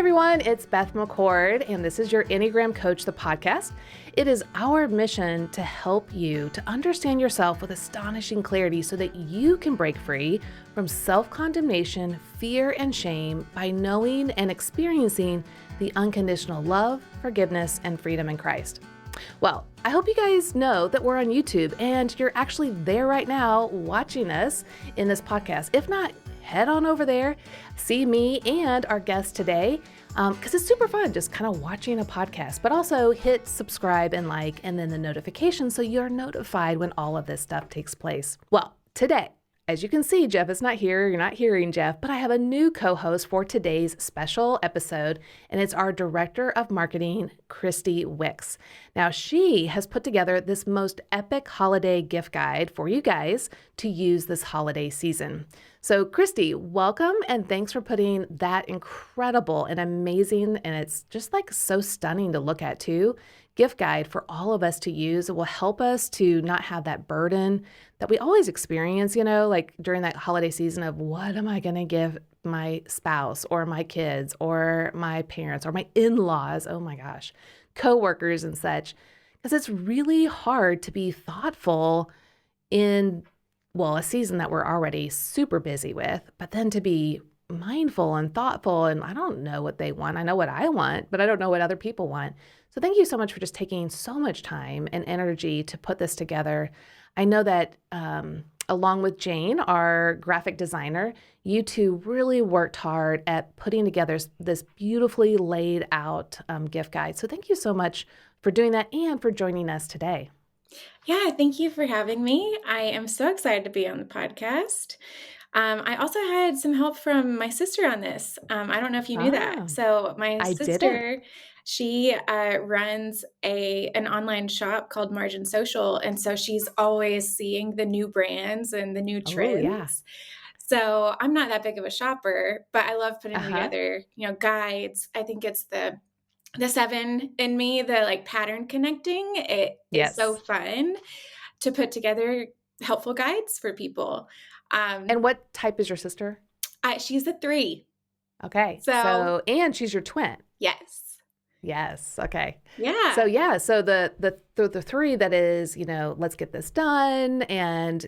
everyone, it's Beth McCord, and this is your Enneagram Coach, the podcast. It is our mission to help you to understand yourself with astonishing clarity so that you can break free from self-condemnation, fear, and shame by knowing and experiencing the unconditional love, forgiveness, and freedom in Christ. Well, I hope you guys know that we're on YouTube and you're actually there right now watching us in this podcast. If not, head on over there, see me and our guest today, because it's super fun just kind of watching a podcast, but also hit subscribe and like, and then the notification so you're notified when all of this stuff takes place. Well, today, as you can see, Jeff is not here. You're not hearing Jeff, but I have a new co-host for today's special episode, and it's our Director of Marketing, Christy Wicks. Now, she has put together this most epic holiday gift guide for you guys to use this holiday season. So, Christy, welcome, and thanks for putting that incredible and amazing, and it's just like so stunning to look at too, gift guide for all of us to use. It will help us to not have that burden that we always experience, like during that holiday season of what am I going to give my spouse or my kids or my parents or my in-laws, oh my gosh, coworkers and such, because it's really hard to be thoughtful in, a season that we're already super busy with, but then to be mindful and thoughtful, and I don't know what they want. I know what I want, but I don't know what other people want. So thank you so much for just taking so much time and energy to put this together. I know that along with Jane, our graphic designer, you two really worked hard at putting together this beautifully laid out gift guide. So thank you so much for doing that and for joining us today. Yeah, thank you for having me. I am so excited to be on the podcast. I also had some help from my sister on this. I don't know if you knew that. So my I sister, didn't. she runs an online shop called Margin Social. And so she's always seeing the new brands and the new trends. Oh, yeah. So I'm not that big of a shopper, but I love putting together, guides. I think it's the 7 in me, the pattern connecting. It is so fun to put together helpful guides for people. And what type is your sister? She's a 3. Okay. So and she's your twin. Yes. Yes. Okay. Yeah. So the 3 that is, let's get this done. And,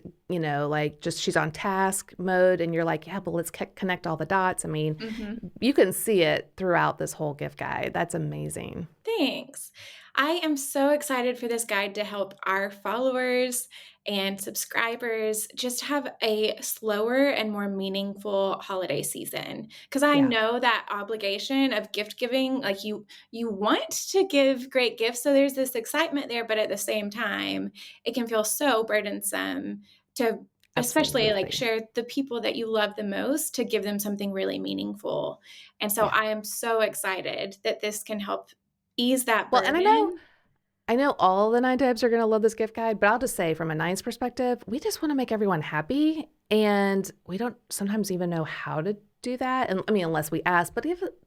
just she's on task mode and you're like, yeah, but let's connect all the dots. I mean, you can see it throughout this whole gift guide. That's amazing. Thanks. I am so excited for this guide to help our followers and subscribers just have a slower and more meaningful holiday season. Because I know that obligation of gift giving, you want to give great gifts. So there's this excitement there, but at the same time, it can feel so burdensome to especially share the people that you love the most, to give them something really meaningful. And so I am so excited that this can help ease that burden. Well, and I know all the 9 types are going to love this gift guide, but I'll just say from a 9's perspective, we just want to make everyone happy. And we don't sometimes even know how to do that. And unless we ask, but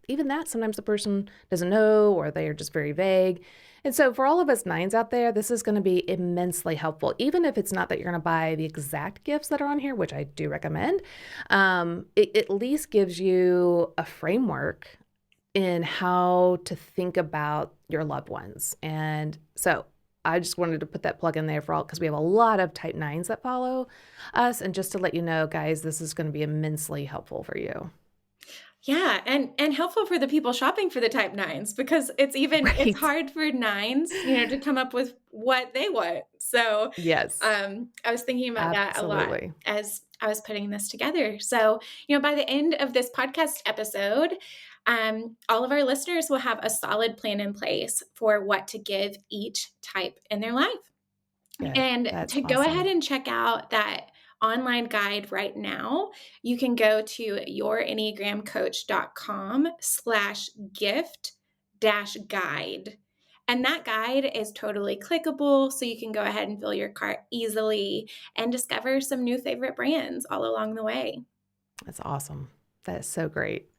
even that, sometimes the person doesn't know, or they are just very vague. And so for all of us 9s out there, this is going to be immensely helpful. Even if it's not that you're going to buy the exact gifts that are on here, which I do recommend, it at least gives you a framework in how to think about your loved ones. And so I just wanted to put that plug in there for all, because we have a lot of type 9s that follow us. And just to let you know, guys, this is going to be immensely helpful for you. Yeah. And helpful for the people shopping for the type 9s, because it's hard for 9s, to come up with what they want. So yes, I was thinking about that a lot as I was putting this together. So, by the end of this podcast episode, all of our listeners will have a solid plan in place for what to give each type in their life. Good. And to go ahead and check out that online guide right now, you can go to yourenneagramcoach.com/gift-guide. And that guide is totally clickable, so you can go ahead and fill your cart easily and discover some new favorite brands all along the way. That's awesome. That is so great.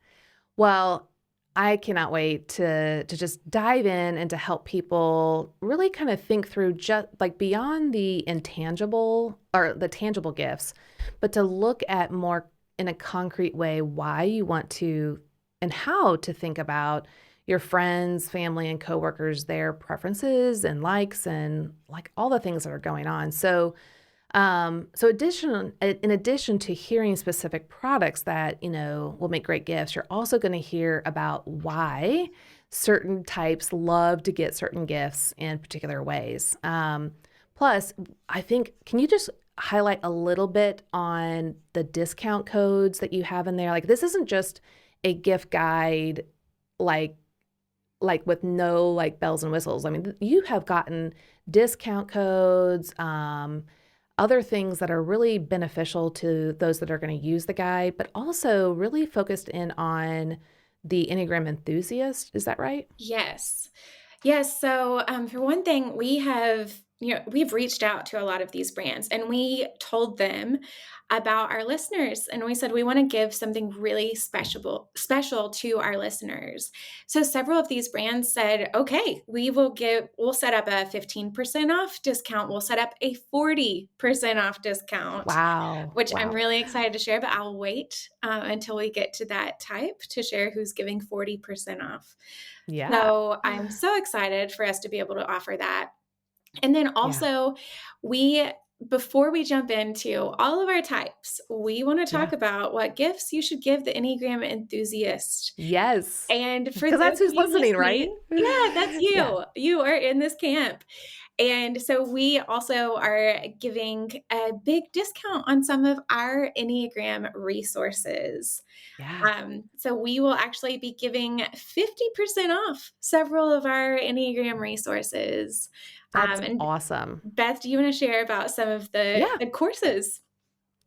Well, I cannot wait to just dive in and to help people really kind of think through just beyond the intangible or the tangible gifts, but to look at more in a concrete way why you want to and how to think about your friends, family, and coworkers, their preferences and likes and like all the things that are going on. So in addition to hearing specific products that, will make great gifts, you're also going to hear about why certain types love to get certain gifts in particular ways. Plus, I think, can you just highlight a little bit on the discount codes that you have in there? Like, this isn't just a gift guide, like with no like bells and whistles. I mean, you have gotten discount codes, other things that are really beneficial to those that are going to use the guide, but also really focused in on the Enneagram enthusiast. Is that right? Yes. Yes. So, for one thing, we've reached out to a lot of these brands and we told them about our listeners. And we said, we want to give something really special to our listeners. So several of these brands said, okay, we'll set up a 15% off discount. We'll set up a 40% off discount, Wow. which I'm Wow. really excited to share, but I'll wait until we get to that type to share who's giving 40% off. Yeah. So I'm so excited for us to be able to offer that. And then Yeah. also, before we jump into all of our types, we want to talk Yeah. about what gifts you should give the Enneagram enthusiast. Yes. And for Because those that's of who's you listening, right? listening, yeah, that's Yeah. you. You are in this camp. And so we also are giving a big discount on some of our Enneagram resources. Yeah. So we will actually be giving 50% off several of our Enneagram resources. That's And awesome. Beth, do you want to share about some of Yeah. the courses?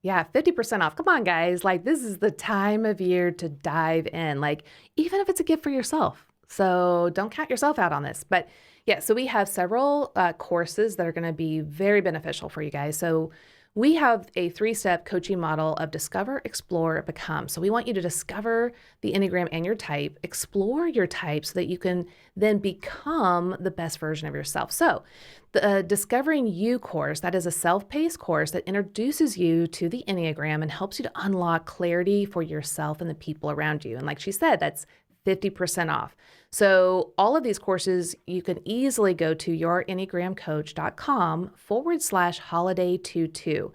Yeah, 50% off. Come on, guys. Like, this is the time of year to dive in, like, even if it's a gift for yourself. So don't count yourself out on this. But yeah, so we have several courses that are going to be very beneficial for you guys. So we have a 3-step coaching model of discover, explore, become. So we want you to discover the Enneagram and your type, explore your type so that you can then become the best version of yourself. So the Discovering You course, that is a self-paced course that introduces you to the Enneagram and helps you to unlock clarity for yourself and the people around you. And like she said, that's 50% off. So all of these courses, you can easily go to yourenneagramcoach.com/holiday22,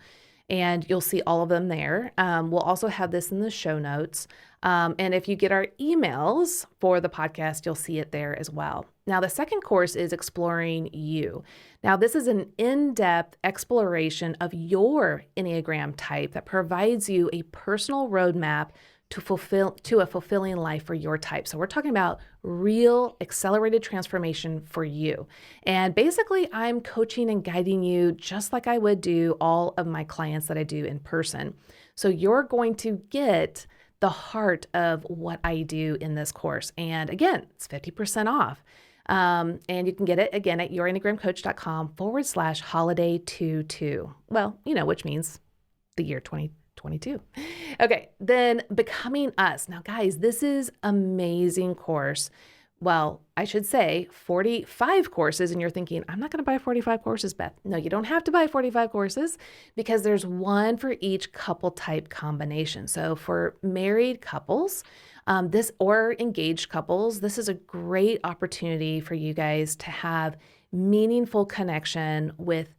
and you'll see all of them there. We'll also have this in the show notes. And if you get our emails for the podcast, you'll see it there as well. Now, the second course is Exploring You. Now, this is an in-depth exploration of your Enneagram type that provides you a personal roadmap to a fulfilling life for your type. So we're talking about real accelerated transformation for you. And basically, I'm coaching and guiding you just like I would do all of my clients that I do in person. So you're going to get the heart of what I do in this course. And again, it's 50% off. And you can get it again at yourenneagramcoach.com/holiday22. Well, which means the year 2022. Okay, then Becoming Us. Now, guys, this is amazing course. Well, I should say 45 courses, and you're thinking, I'm not going to buy 45 courses, Beth. No, you don't have to buy 45 courses because there's one for each couple type combination. So for married couples, or engaged couples, this is a great opportunity for you guys to have meaningful connection with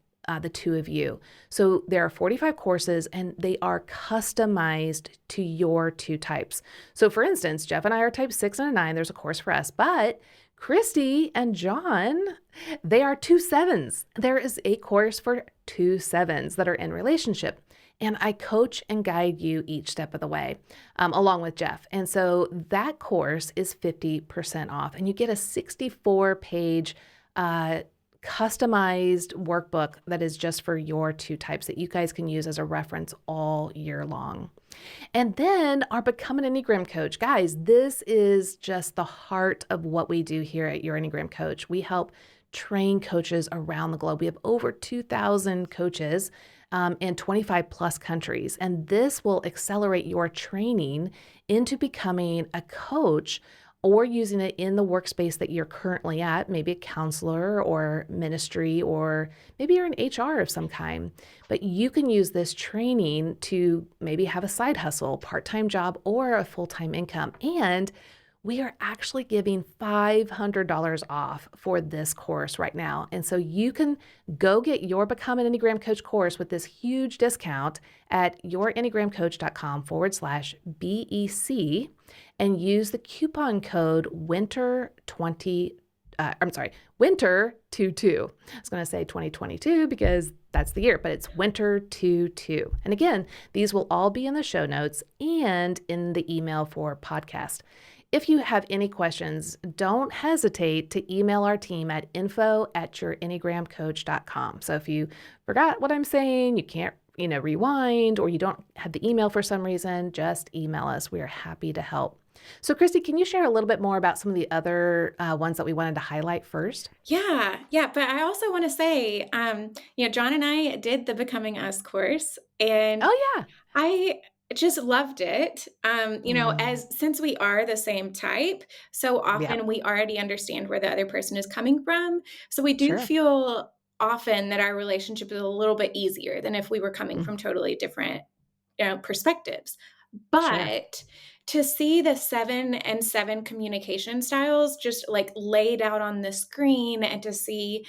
the two of you. So there are 45 courses and they are customized to your two types. So for instance, Jeff and I are type 6 and a 9. There's a course for us, but Christy and John, they are 2 7s. There is a course for 2 7s that are in relationship. And I coach and guide you each step of the way, along with Jeff. And so that course is 50% off and you get a 64-page customized workbook that is just for your two types that you guys can use as a reference all year long. And then our Become an Enneagram Coach. Guys, this is just the heart of what we do here at Your Enneagram Coach. We help train coaches around the globe. We have over 2,000 coaches in 25 plus countries. And this will accelerate your training into becoming a coach or using it in the workspace that you're currently at, maybe a counselor or ministry, or maybe you're in HR of some kind. But you can use this training to maybe have a side hustle, part-time job, or a full-time income. And we are actually giving $500 off for this course right now. And so you can go get your Become an Enneagram Coach course with this huge discount at yourenneagramcoach.com/BEC and use the coupon code winter22. I was going to say 2022 because that's the year, but it's winter22. And again, these will all be in the show notes and in the email for podcast. If you have any questions, don't hesitate to email our team at info@yourenneagramcoach.com. So if you forgot what I'm saying, you can't, rewind, or you don't have the email for some reason, just email us. We are happy to help. So Christy, can you share a little bit more about some of the other ones that we wanted to highlight first? Yeah. But I also want to say, John and I did the Becoming Us course, and Oh, yeah. I just loved it. Mm, Since we are the same type, so yeah, often we already understand where the other person is coming from. So we do sure. feel often that our relationship is a little bit easier than if we were coming Mm, from totally different, perspectives. sure. But to see the 7 and 7 communication styles just like laid out on the screen, and to see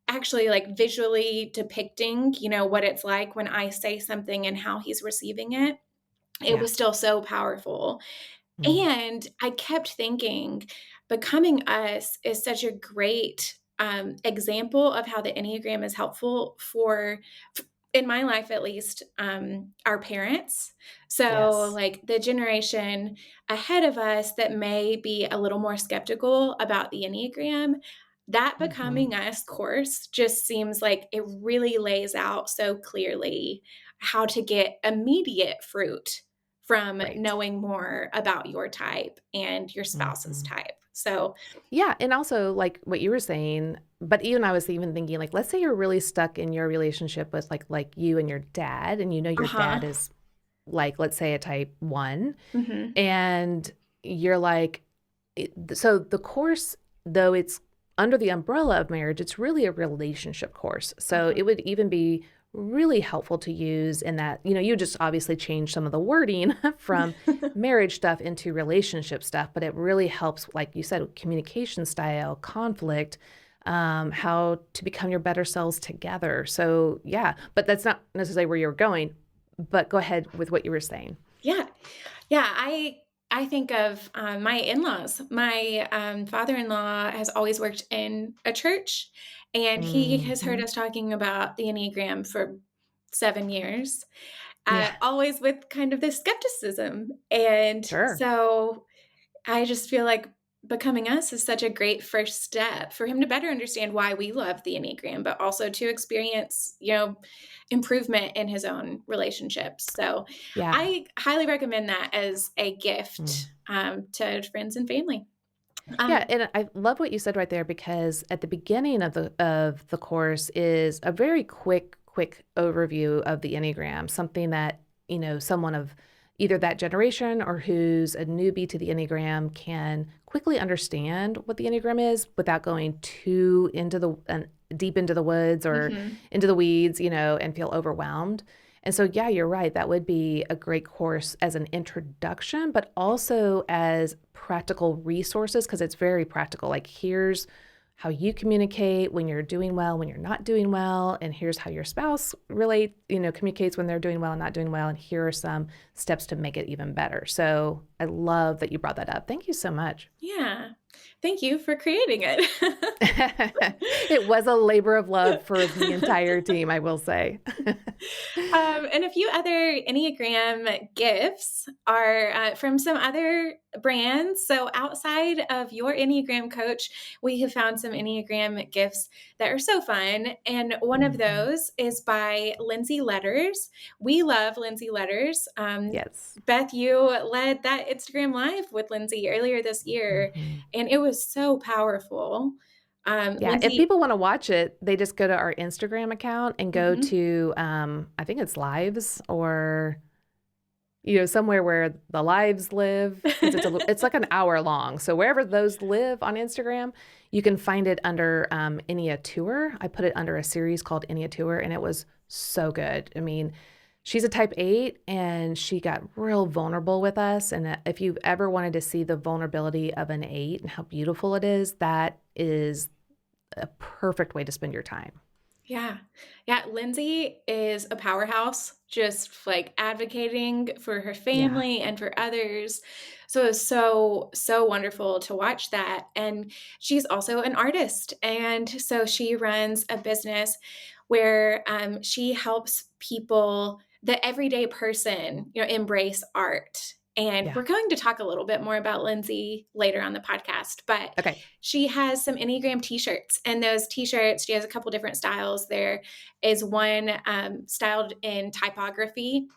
actually like visually depicting, what it's like when I say something and how he's receiving it, it Yeah. was still so powerful. Mm, And I kept thinking, Becoming Us is such a great example of how the Enneagram is helpful for, in my life at least, our parents. So, yes. like the generation ahead of us that may be a little more skeptical about the Enneagram, that Hmm. Becoming Us course just seems like it really lays out so clearly how to get immediate fruit from Right. knowing more about your type and your spouse's Hmm. type. So, Yeah, and also like what you were saying, but even I was even thinking like let's say you're really stuck in your relationship with like you and your dad, and your uh-huh. dad is like, let's say, a type 1, Mhm. and you're like so the course, though it's under the umbrella of marriage, it's really a relationship course. So Uh-huh. it would even be really helpful to use in that, you just obviously change some of the wording from marriage stuff into relationship stuff, but it really helps, like you said, with communication style, conflict, how to become your better selves together. So yeah, but that's not necessarily where you're going, but go ahead with what you were saying. Yeah. Yeah, I think of my in-laws. My father-in-law has always worked in a church, and he has heard Hmm. us talking about the Enneagram for 7 years, Yeah, always with kind of this skepticism. And sure. so I just feel like Becoming Us is such a great first step for him to better understand why we love the Enneagram, but also to experience, improvement in his own relationships. So Yeah. I highly recommend that as a Mm. gift to friends and family. Yeah, Um, and I love what you said right there, because at the beginning of the course is a very quick overview of the Enneagram, something that, someone of either that generation or who's a newbie to the Enneagram can quickly understand what the Enneagram is without going too into deep into the woods or mhm. into the weeds, and feel overwhelmed. And so, yeah, you're right. That would be a great course as an introduction, but also as practical resources, because it's very practical. Like, here's how you communicate when you're doing well, when you're not doing well, and here's how your spouse communicates when they're doing well and not doing well, and here are some steps to make it even better. So I love that you brought that up. Thank you so much. Yeah. Thank you for creating it. It was a labor of love for the entire team, I will say. And a few other Enneagram gifts are from some other brands. So, outside of your Enneagram coach, we have found some Enneagram gifts that are so fun. And one of Mhm. those is by Lindsay Letters. We love Lindsay Letters. Yes. Beth, you led that Instagram live with Lindsay earlier this year, Mhm. and it was so powerful. Yeah, if Lindsay, people want to watch it, they just go to our Instagram account and go mhm. to, I think it's lives, or somewhere where the lives live, because it's like an hour long. So wherever those live on Instagram, you can find it under Ennea Tour. I put it under a series called Ennea Tour, and it was so good. I mean, she's a type 8, and she got real vulnerable with us. And if you've ever wanted to see the vulnerability of an 8 and how beautiful it is, that is a perfect way to spend your time. Yeah. Yeah. Lindsay is a powerhouse, just like advocating for her family and for others. So it was so wonderful to watch that. And she's also an artist. And so she runs a business where she helps people, the everyday person, embrace art. And Yeah. we're going to talk a little bit more about Lindsay later on the podcast, but Okay. she has some Enneagram t-shirts, and those t-shirts, she has a couple different styles. There is one styled in typography,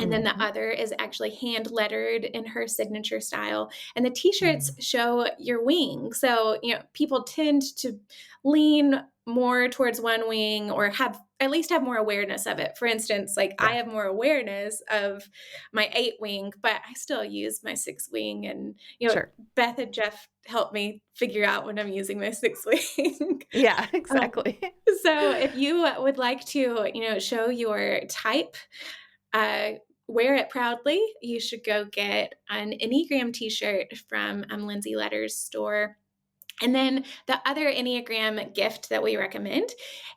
and then the other is actually hand lettered in her signature style. And the t-shirts show your wing. So, people tend to lean more towards one wing, or at least have more awareness of it. For instance, like I have more awareness of my 8 wing, but I still use my 6 wing. And, Sure. Beth and Jeff help me figure out when I'm using my 6 wing. Yeah, exactly. So if you would like to, show your type, wear it proudly, you should go get an Enneagram t-shirt from Lindsay Letter's store. And then the other Enneagram gift that we recommend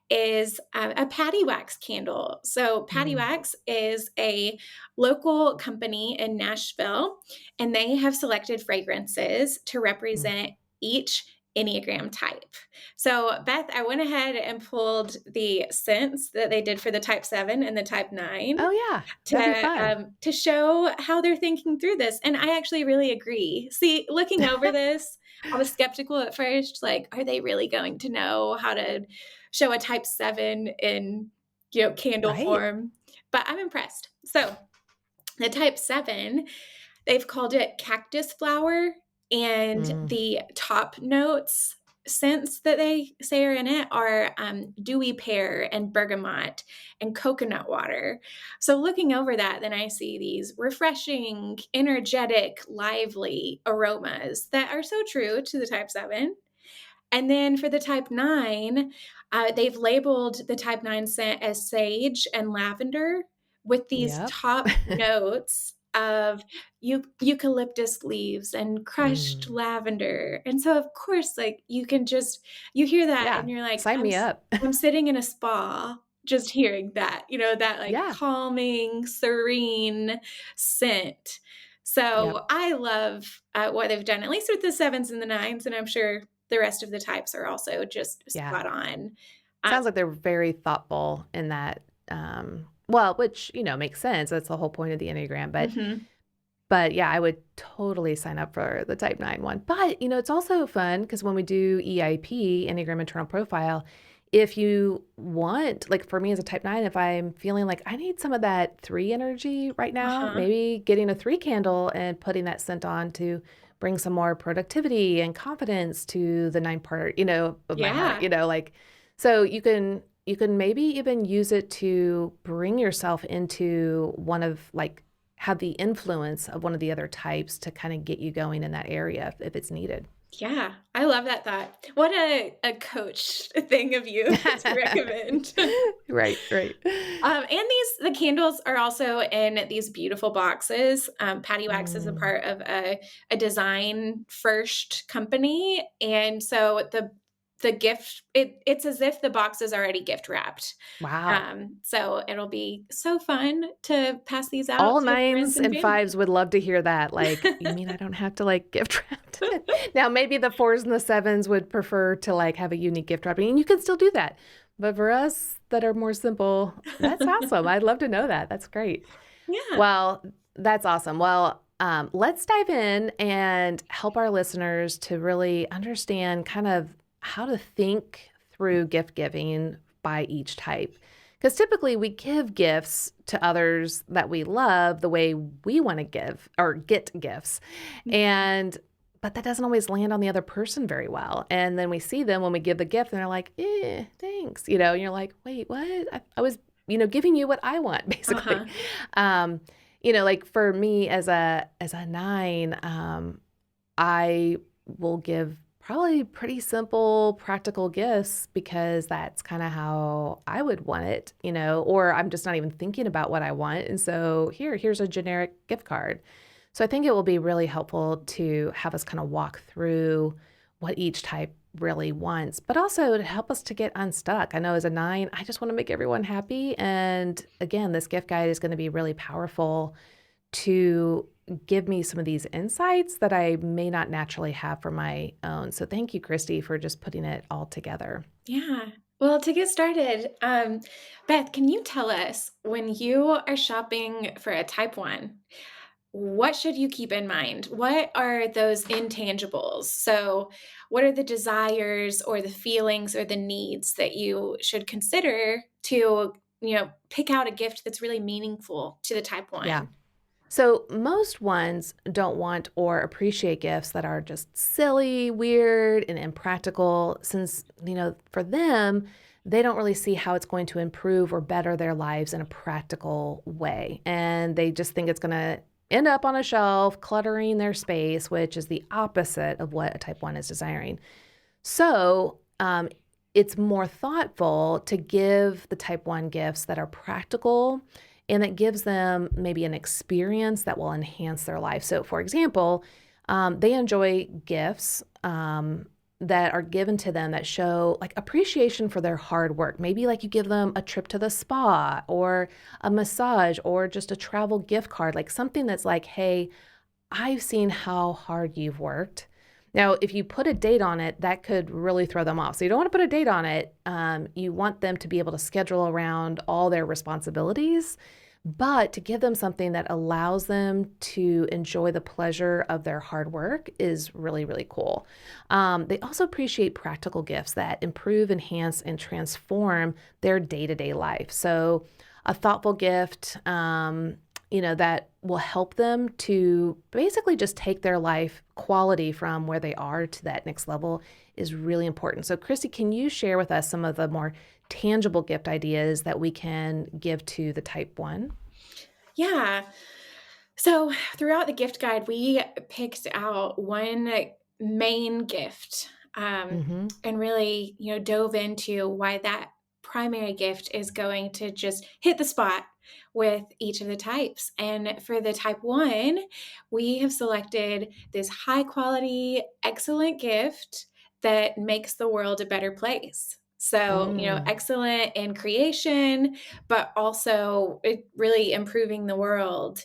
is a Patty Wax candle. So Patty Wax is a local company in Nashville, and they have selected fragrances to represent each Enneagram type. So Beth, I went ahead and pulled the scents that they did for the type 7 and the type 9. Oh yeah, that'd be fun. To show how they're thinking through this. And I actually really agree. See, looking over this, I was skeptical at first, like, are they really going to know how to show a type 7 in, candle form? But I'm impressed. So the type 7, they've called it cactus flower, and the top notes scents that they say are in it are dewy pear and bergamot and coconut water. So looking over that, then I see these refreshing, energetic, lively aromas that are so true to the type 7. And then for the type 9, they've labeled the type 9 scent as sage and lavender, with these top notes of eucalyptus leaves and crushed lavender. And so, of course, like you hear that and you're like, sign me up. I'm sitting in a spa just hearing that, that like calming, serene scent. So I love what they've done, at least with the 7s and the 9s. And I'm sure the rest of the types are also just spot on. Sounds like they're very thoughtful in that. Well, which, makes sense. That's the whole point of the Enneagram. But yeah, I would totally sign up for the type 9 one. But, it's also fun because when we do EIP, Enneagram Internal Profile, if you want, like for me as a type 9, if I'm feeling like I need some of that 3 energy right now, maybe getting a 3 candle and putting that scent on to bring some more productivity and confidence to the 9 part, of my heart, so you can maybe even use it to bring yourself into one of have the influence of one of the other types to kind of get you going in that area if it's needed. Yeah, I love that thought. What a coach thing of you to recommend. Right. And the candles are also in these beautiful boxes. Patty Wax is a part of a design first company. And so the gift, it's as if the box is already gift wrapped. Wow. So it'll be so fun to pass these out. All 9s and 5s would love to hear that. Like, you mean I don't have to gift wrap it? Now, maybe the 4s and the 7s would prefer to have a unique gift wrapping, and you can still do that. But for us that are more simple, that's awesome. I'd love to know that. That's great. Yeah. Well, that's awesome. Well, let's dive in and help our listeners to really understand kind of how to think through gift giving by each type. Because typically we give gifts to others that we love the way we want to give or get gifts. But that doesn't always land on the other person very well. And then we see them when we give the gift and they're like, thanks. And you're like, wait, what? I was, giving you what I want, basically. Like for me as a nine, I will give probably pretty simple, practical gifts because that's kind of how I would want it, or I'm just not even thinking about what I want. And so here's a generic gift card. So I think it will be really helpful to have us kind of walk through what each type really wants, but also to help us to get unstuck. I know as a nine, I just want to make everyone happy. And again, this gift guide is going to be really powerful to give me some of these insights that I may not naturally have for my own. So thank you, Christy, for just putting it all together. Yeah. Well, to get started, Beth, can you tell us when you are shopping for a type one, what should you keep in mind? What are those intangibles? So, what are the desires or the feelings or the needs that you should consider to, pick out a gift that's really meaningful to the type Yeah. one? So most ones don't want or appreciate gifts that are just silly, weird, and impractical, since, for them, they don't really see how it's going to improve or better their lives in a practical way. And they just think it's going to end up on a shelf, cluttering their space, which is the opposite of what a type 1 is desiring. So, it's more thoughtful to give the type 1 gifts that are practical and that gives them maybe an experience that will enhance their life. So, for example, they enjoy gifts that are given to them that show like appreciation for their hard work. Maybe like you give them a trip to the spa or a massage or just a travel gift card, like something that's like, hey, I've seen how hard you've worked. Now, if you put a date on it, that could really throw them off. So you don't want to put a date on it. You want them to be able to schedule around all their responsibilities, but to give them something that allows them to enjoy the pleasure of their hard work is really, really cool. They also appreciate practical gifts that improve, enhance, and transform their day-to-day life. So a thoughtful gift, that will help them to basically just take their life quality from where they are to that next level is really important. So, Christy, can you share with us some of the more tangible gift ideas that we can give to the type 1? Yeah. So, throughout the gift guide, we picked out one main gift, Mm-hmm. and really, dove into why that primary gift is going to just hit the spot with each of the types. And for the type one, we have selected this high quality, excellent gift that makes the world a better place. So, Mm, excellent in creation, but also really improving the world,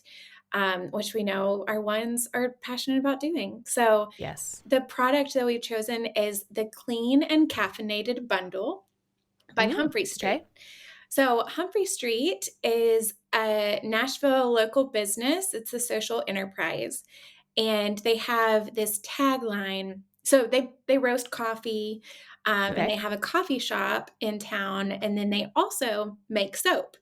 which we know our ones are passionate about doing. So, yes. the product that we've chosen is the Clean and Caffeinated Bundle by Mm, Humphrey Street. okay. So, Humphrey Street is a Nashville local business, it's a social enterprise, and they have this tagline. So, they roast coffee, and they Okay. have a coffee shop in town, and then they also make soap.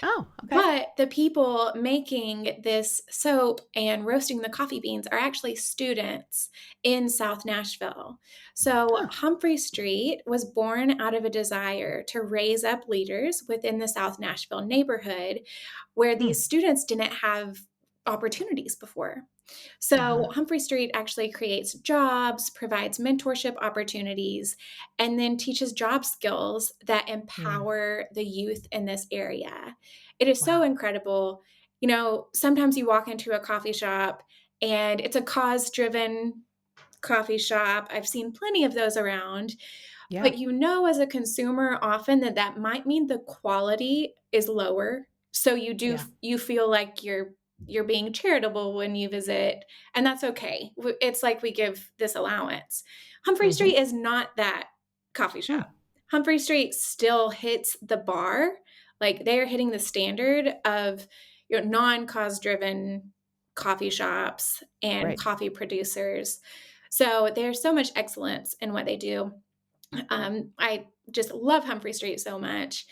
Oh, okay. But the people making this soap and roasting the coffee beans are actually students in South Nashville. So Oh. Humphrey Street was born out of a desire to raise up leaders within the South Nashville neighborhood where Hmm. these students didn't have opportunities before. So, Uh-huh. Humphrey Street actually creates jobs, provides mentorship opportunities, and then teaches job skills that Mm. empower the youth in this area. It is so Wow. incredible. Sometimes you walk into a coffee shop and it's a cause driven coffee shop. I've seen plenty of those around. Yeah. But as a consumer often that that might mean the quality is lower. So Yeah. you feel like you're being charitable when you visit, and that's okay. It's like we give this allowance. Humphrey Mm-hmm. Street is not that coffee Hmm. shop. Humphrey Street still hits the bar. Like they are hitting the standard of non-cause driven coffee shops and Right. coffee producers. So there's so much excellence in what they do. I just love Humphrey Street so much.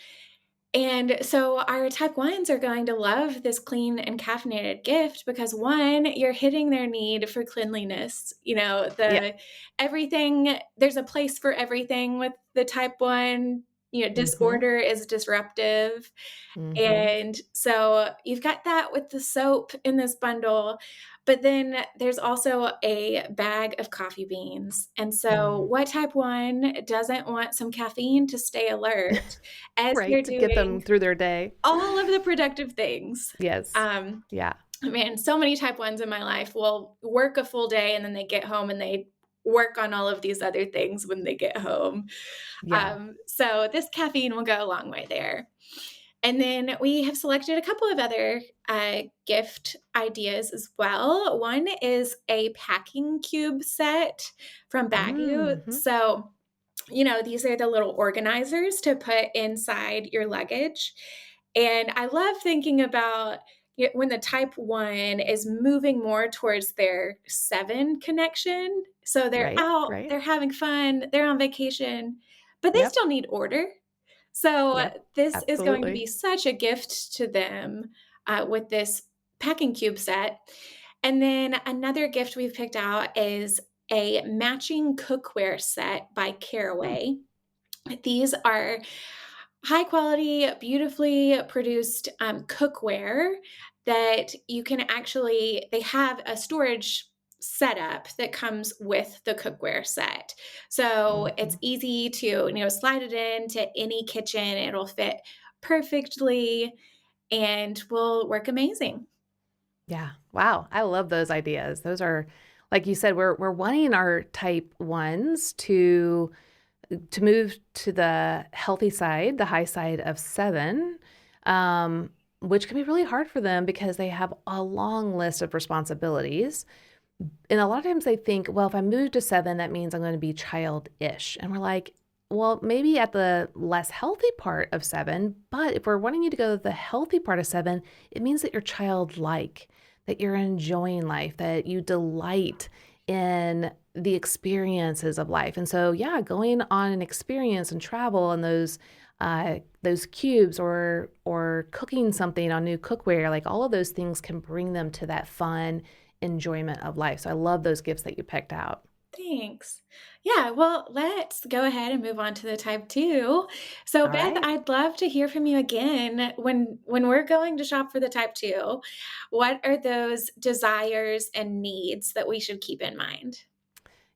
And so our type ones are going to love this clean and caffeinated gift because one, you're hitting their need for cleanliness. Yeah. The everything, there's a place for everything with the type one Mm-hmm. disorder is disruptive. Mm-hmm. And so you've got that with the soap in this bundle, but then there's also a bag of coffee beans. And so, Mm. what type 1 doesn't want some caffeine to stay alert as Right. they're To get them doing through their day. all of the productive things? Yes. Um, Yeah. Man, so many type 1s in my life will work a full day and then they get home and they work on all of these other things when they get home. Yeah. So this caffeine will go a long way there. And then we have selected a couple of other gift ideas as well. One is a packing cube set from Bagu. Mm-hmm. So, these are the little organizers to put inside your luggage. And I love thinking about when the type 1 is moving more towards their 7 connection. So they're Right. out, Right. they're having fun, they're on vacation, but they Yep. still need order. So Yep. this is going to Absolutely. be such a gift to them with this packing cube set. And then another gift we've picked out is a matching cookware set by Hmm. Caraway. These are high quality, beautifully produced cookware that you can actually, they have a storage setup that comes with the cookware set. So Mm-hmm. it's easy to, slide it into any kitchen. It'll fit perfectly and will work amazing. Yeah. Wow. I love those ideas. Those are, like you said, we're wanting our type ones to move to the healthy side, the high side of 7, um, which can be really hard for them because they have a long list of responsibilities. And a lot of times they think, well, if I move to 7, that means I'm going to be childish. And we're like, well, maybe at the less healthy part of 7, but if we're wanting you to go to the healthy part of 7, it means that you're childlike, that you're enjoying life, that you delight in the experiences of life. And so, yeah, going on an experience and travel and those cubes or cooking something on new cookware, like all of those things can bring them to that fun enjoyment of life. So I love those gifts that you picked out. Thanks. Yeah, well, let's go ahead and move on to the type 2. So All Beth, right. I'd love to hear from you again when we're going to shop for the type 2. What are those desires and needs that we should keep in mind?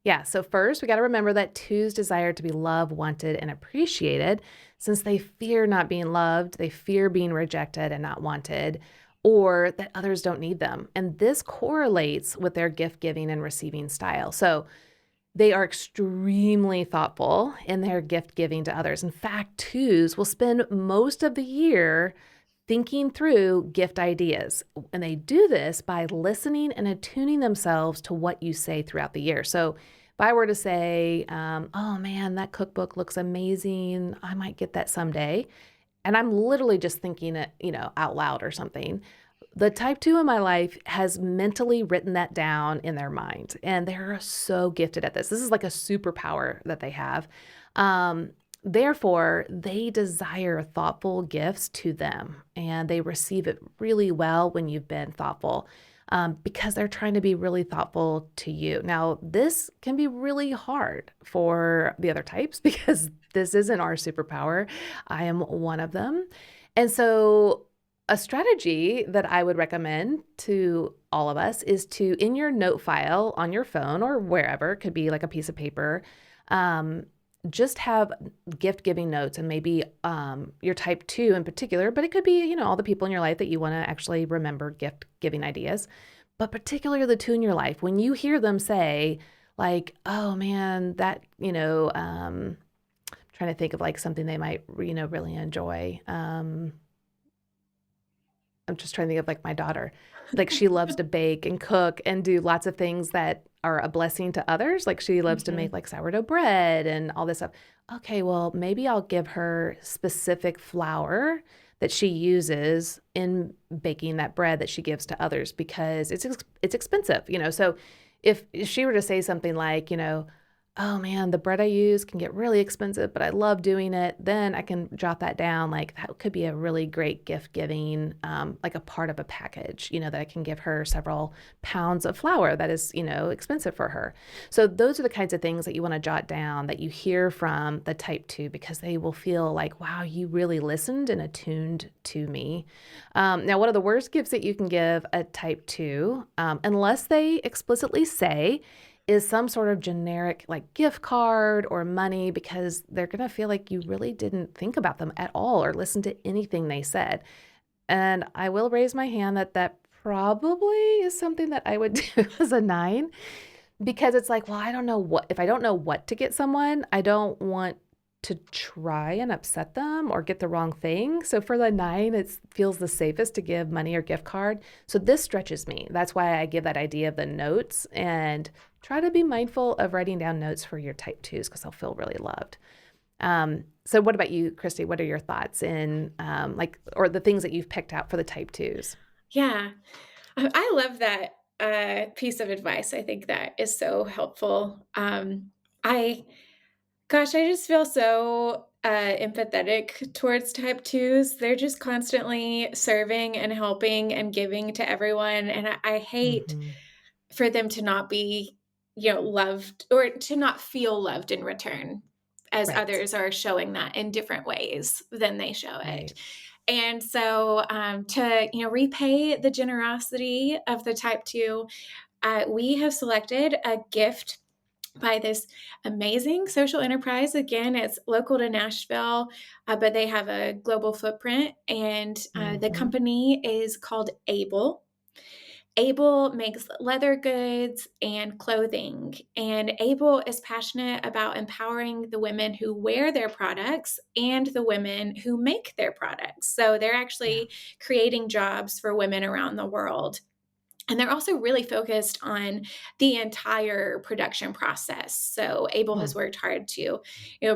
Yeah. So first, we got to remember that twos desire to be loved, wanted, and appreciated. Since they fear not being loved, they fear being rejected and not wanted, or that others don't need them. And this correlates with their gift giving and receiving style. So they are extremely thoughtful in their gift giving to others. In fact, twos will spend most of the year thinking through gift ideas. And they do this by listening and attuning themselves to what you say throughout the year. So if I were to say, oh man, that cookbook looks amazing, I might get that someday. And I'm literally just thinking it, out loud or something. The type 2 in my life has mentally written that down in their mind, and they're so gifted at this. This is like a superpower that they have. Um, Therefore, they desire thoughtful gifts to them, and they receive it really well when you've been thoughtful because they're trying to be really thoughtful to you. Now, this can be really hard for the other types because this isn't our superpower. I am one of them. And so, a strategy that I would recommend to all of us is to, in your note file on your phone or wherever, it could be like a piece of paper, um, just have gift giving notes and maybe your type 2 in particular, but it could be, all the people in your life that you want to actually remember gift giving ideas, but particularly the 2 in your life. When you hear them say, like, oh man, that, trying to think of like something they might, really enjoy. I'm just trying to think of like my daughter. Like she loves to bake and cook and do lots of things that are a blessing to others. Like she loves to make Mhm. like sourdough bread and all this stuff. Okay, well, maybe I'll give her specific flour that she uses in baking that bread that she gives to others because it's expensive. So if she were to say something like, oh man, the bread I use can get really expensive, but I love doing it, then I can jot that down. Like that could be a really great gift giving, like a part of a package, that I can give her several pounds of flour that is, expensive for her. So those are the kinds of things that you want to jot down that you hear from the type two, because they will feel like, wow, you really listened and attuned to me. Now, one of the worst gifts that you can give a type two, unless they explicitly say, is some sort of generic like gift card or money, because they're going to feel like you really didn't think about them at all or listen to anything they said. And I will raise my hand that that probably is something that I would do as a nine, because it's like, well, I don't know what, if I don't know what to get someone, I don't want to try and upset them or get the wrong thing. So for the nine, it feels the safest to give money or gift card. So this stretches me. That's why I give that idea of the notes, and try to be mindful of writing down notes for your type twos, because they'll feel really loved. So what about you, Christy? What are your thoughts in or the things that you've picked out for the type twos? Yeah. I love that piece of advice. I think that is so helpful. I I just feel so empathetic towards type twos. They're just constantly serving and helping and giving to everyone. And I hate Mm-hmm. for them to not be, loved, or to not feel loved in return, as Right. others are showing that in different ways than they show it. Right. And so, to repay the generosity of the type two, we have selected a gift by this amazing social enterprise. Again, it's local to Nashville, but they have a global footprint. And the Mm-hmm. company is called Able. Able makes leather goods and clothing, and Able is passionate about empowering the women who wear their products and the women who make their products. So they're Yeah. actually creating jobs for women around the world. And they're also really focused on the entire production process. So Able Hmm. has worked hard to,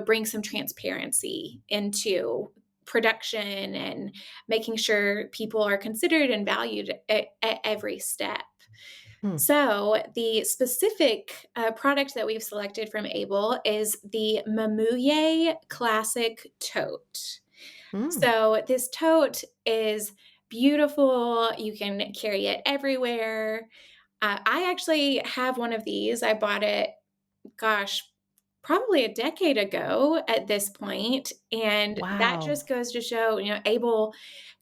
bring some transparency into production and making sure people are considered and valued at every step. Hmm. So, the specific product that we've selected from Able is the Mamuye Classic Tote. Hmm. So, this tote is beautiful. You can carry it everywhere. I actually have one of these. I bought it, gosh, probably a decade ago at this point, and that Wow. just goes to show, Able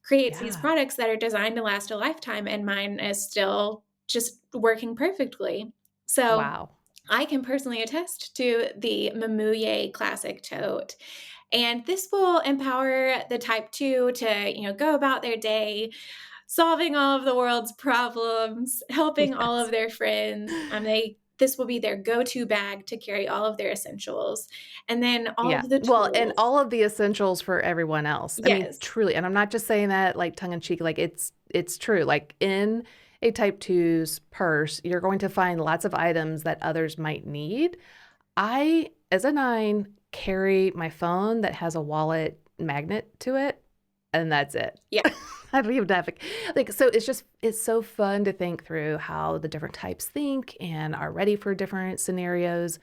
creates these Yeah. products that are designed to last a lifetime, and mine is still just working perfectly. So, Wow. I can personally attest to the Mamuye Classic Tote. And this will empower the type 2 to, go about their day, solving all of the world's problems, helping all Yes. of their friends. This will be their go-to bag to carry all of their essentials. And then all Yeah. of the Well, and tools. all of the essentials for everyone else. I mean, Yes. truly, and I'm not just saying that like tongue in cheek, like it's true. Like in a type two's purse, you're going to find lots of items that others might need. I, as a nine, carry my phone that has a wallet magnet to it, and that's it. Yeah. I don't even have like, so it's so fun to think through how the different types think and are ready for different scenarios.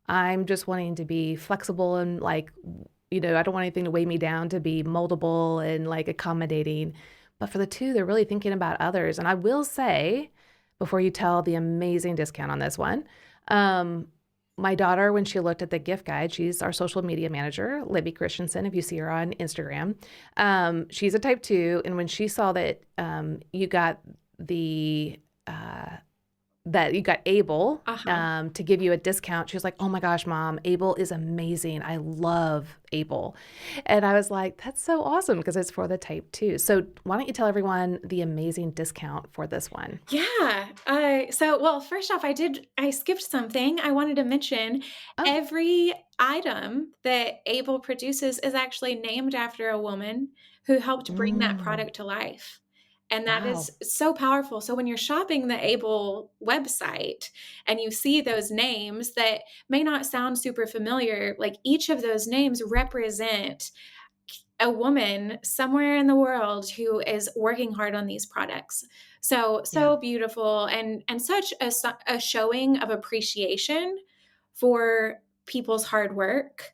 I'm just wanting to be flexible and like, I don't want anything to weigh me down, to be moldable and like accommodating. But for the two, they're really thinking about others. And I will say, before you tell the amazing discount on this one, um, my daughter, when she looked at the gift guide, she's our social media manager, Libby Christensen, if you see her on Instagram. She's a type two. And when she saw that you got the that you got Able Uh-huh. to give you a discount, she was like, oh my gosh, mom, Able is amazing. I love Able. And I was like, that's so awesome, because it's for the type two. So why don't you tell everyone the amazing discount for this one? Yeah. Well, first off, I skipped something. I wanted to mention Oh, every item that Able produces is actually named after a woman who helped bring that mm, product to life. And that is wow. so powerful. So when you're shopping the Able website and you see those names that may not sound super familiar, like each of those names represent a woman somewhere in the world who is working hard on these products. Yeah. So beautiful, and such a showing of appreciation for people's hard work.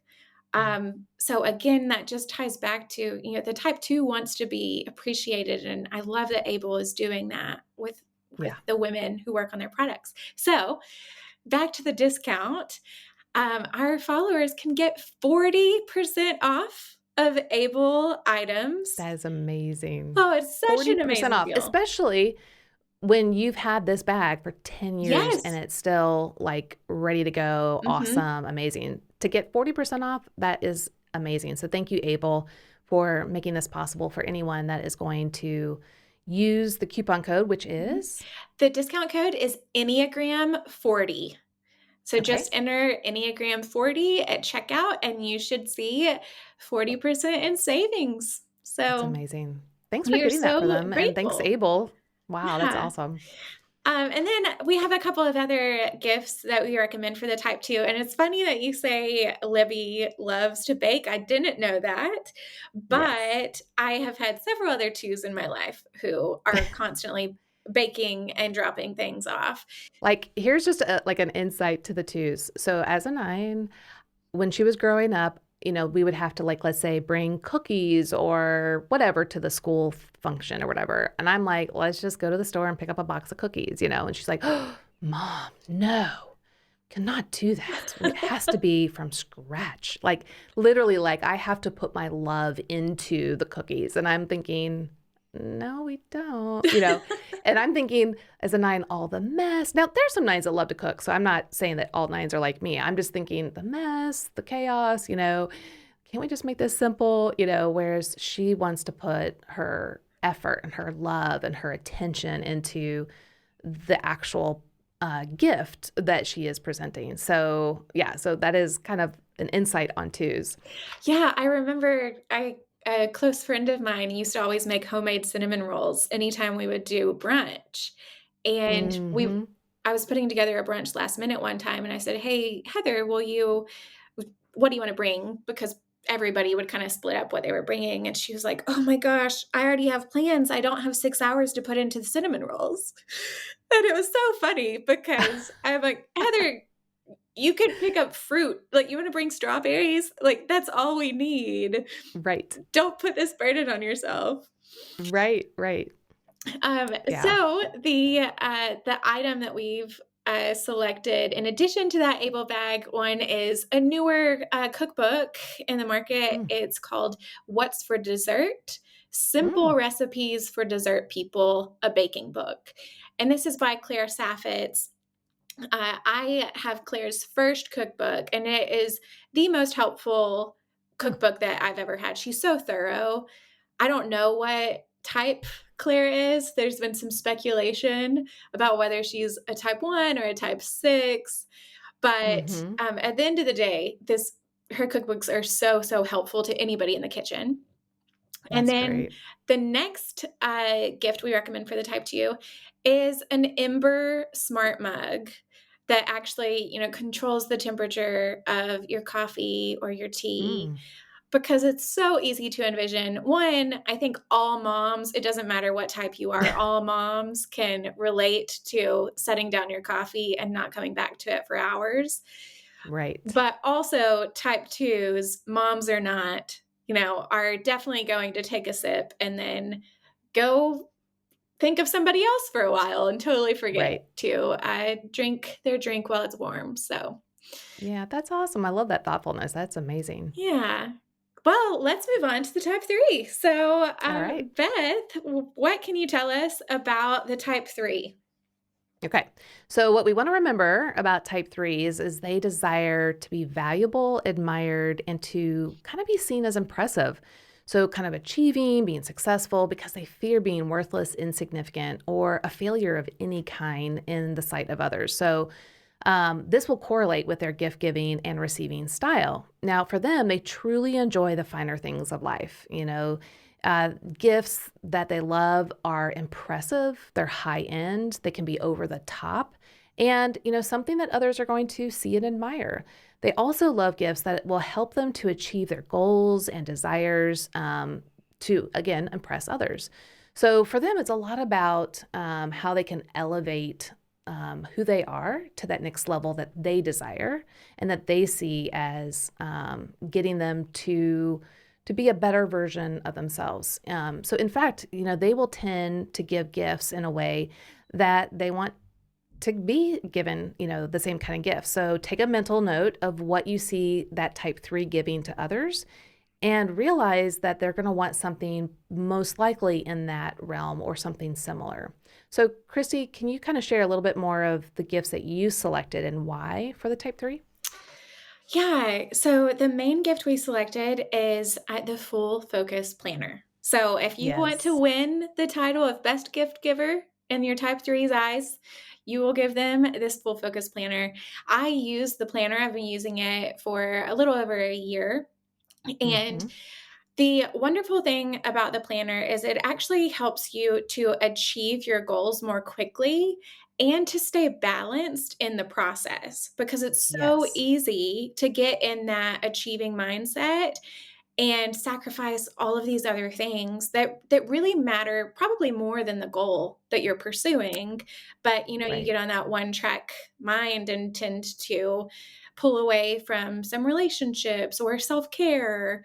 So again, that just ties back to, the type 2 wants to be appreciated. And I love that Abel is doing that with Yeah. the women who work on their products. So back to the discount, our followers can get 40% off of Abel items. That is amazing. Oh, it's such an 40% amazing off, deal. especially when you've had this bag for 10 years and Yes. it's still like ready to go, Mhm. awesome, amazing. To get 40% off, that is amazing. So thank you, Abel, for making this possible for anyone that is going to use the coupon code, which Mhm. is, The discount code is Enneagram 40. So just okay, enter Enneagram 40 at checkout and you should see 40% in savings. that's So amazing. Thanks for we are getting that for so them. And thanks, grateful. Abel. Wow, that's Yeah. awesome. And then we have a couple of other gifts that we recommend for the type 2. And it's funny that you say Libby loves to bake. I didn't know that, Yes. but I have had several other 2s in my life who are constantly baking and dropping things off. Like, here's just like an insight to the twos. So as a 9, when she was growing up, we would have to, like, let's say, bring cookies or whatever to the school function or whatever. And I'm like, let's just go to the store and pick up a box of cookies. And she's like, oh, Mom, no, cannot do that. It has to be from scratch. Like, literally, like, I have to put my love into the cookies. And I'm thinking, no, we don't. And I'm thinking, as a 9, all the mess. Now, there's some 9s that love to cook, so I'm not saying that all 9s are like me. I'm just thinking the mess, the chaos, can't we just make this simple? Whereas she wants to put her effort and her love and her attention into the actual gift that she is presenting. So, yeah, so that is kind of an insight on 2s. Yeah, I remember a close friend of mine used to always make homemade cinnamon rolls anytime we would do brunch. And Mm-hmm. I was putting together a brunch last minute one time and I said, "Hey, Heather, what do you want to bring?" Because everybody would kind of split up what they were bringing. And she was like, "Oh my gosh, I already have plans. I don't have 6 hours to put into the cinnamon rolls." And it was so funny because I'm like, "Heather, you could pick up fruit. Like, you want to bring strawberries? Like, that's all we need. Right. Don't put this burden on yourself." Right. Right. Yeah. So the item that we've selected, in addition to that Able bag, one is a newer cookbook in the market. Mm, It's called "What's for Dessert: Simple mm, Recipes for Dessert People," a baking book. And this is by Claire Saffitz. I have Claire's first cookbook, and it is the most helpful mm. cookbook that I've ever had. She's so thorough. I don't know what type Claire is. There's been some speculation about whether she's a type 1 or a type 6. But Mm-hmm. at the end of the day, her cookbooks are so helpful to anybody in the kitchen. And That's then great. the next gift we recommend for the type 2 is an Ember smart mug that actually, controls the temperature of your coffee or your tea, Mm, because it's so easy to envision. One, I think all moms, it doesn't matter what type you are, all moms can relate to setting down your coffee and not coming back to it for hours. right. But also type 2s, moms are not, are definitely going to take a sip and then go think of somebody else for a while and totally Right. forget to drink their drink while it's warm. So, Yeah, that's awesome. I love that thoughtfulness. That's amazing. yeah. Well, let's move on to the type 3. So, All right. Beth, what can you tell us about the type 3? Okay. So, what we want to remember about type 3s is they desire to be valuable, admired, and to kind of be seen as impressive. So, kind of achieving, being successful because they fear being worthless, insignificant, or a failure of any kind in the sight of others. So, this will correlate with their gift giving and receiving style. Now, for them, they truly enjoy the finer things of life. Gifts that they love are impressive, they're high end, they can be over the top, and something that others are going to see and admire. They also love gifts that will help them to achieve their goals and desires, to again impress others. So for them, it's a lot about how they can elevate who they are to that next level that they desire and that they see as getting them to be a better version of themselves. So in fact, they will tend to give gifts in a way that they want to be given, the same kind of gift. So take a mental note of what you see that type 3 giving to others and realize that they're going to want something most likely in that realm or something similar. So Christy, can you kind of share a little bit more of the gifts that you selected and why for the type 3? Yeah. So the main gift we selected is the Full Focus Planner. So if you want to Yes. win the title of Best Gift Giver in your Type Three's eyes, you will give them this Full Focus Planner. I use the planner. I've been using it for a little over a year. And Mm-hmm. the wonderful thing about the planner is it actually helps you to achieve your goals more quickly and to stay balanced in the process because it's so Yes. easy to get in that achieving mindset and sacrifice all of these other things that really matter probably more than the goal that you're pursuing. But you Right. get on that one track mind and tend to pull away from some relationships or self-care.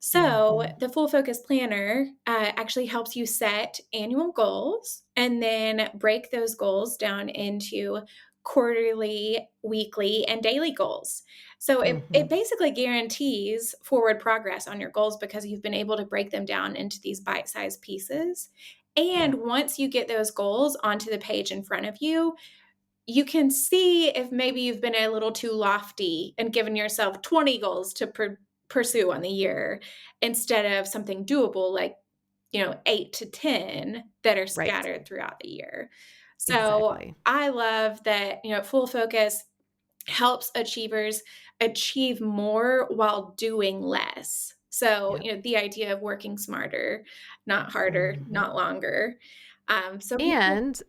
So, Mm-hmm. the Full Focus Planner actually helps you set annual goals and then break those goals down into quarterly, weekly, and daily goals. So, Mm-hmm. it basically guarantees forward progress on your goals because you've been able to break them down into these bite sized pieces. Yeah. And once you get those goals onto the page in front of you, you can see if maybe you've been a little too lofty and given yourself 20 goals to pursue on the year instead of something doable like 8 to 10 that are Right. scattered throughout the year. So Exactly. I love that full focus helps achievers achieve more while doing less. So Yep. the idea of working smarter, not harder, Mm-hmm. not longer. So people. And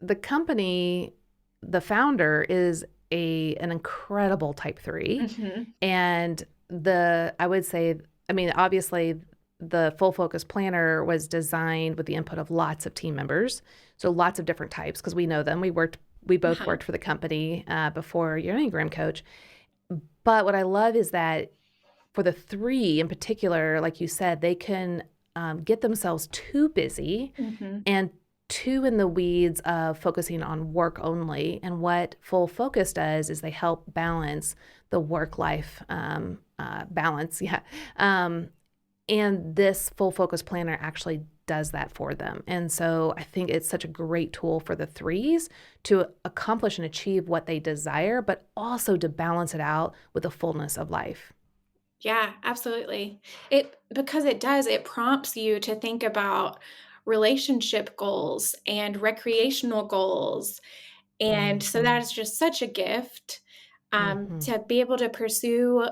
the company, the founder is an incredible type 3. Mhm. And I would say, I mean, obviously the Full Focus Planner was designed with the input of lots of team members. So lots of different types because we know them. We both Uh-huh. worked for the company before your Enneagram coach. But what I love is that for the 3 in particular, like you said, they can get themselves too busy Mhm. and too in the weeds of focusing on work only. And what Full Focus does is they help balance the work life balance. Yeah. Um, and this Full Focus Planner actually does that for them. And so I think it's such a great tool for the 3s to accomplish and achieve what they desire, but also to balance it out with the fullness of life. Yeah, absolutely. It prompts you to think about relationship goals and recreational goals. And so Hmm. that is just such a gift Hmm. to be able to pursue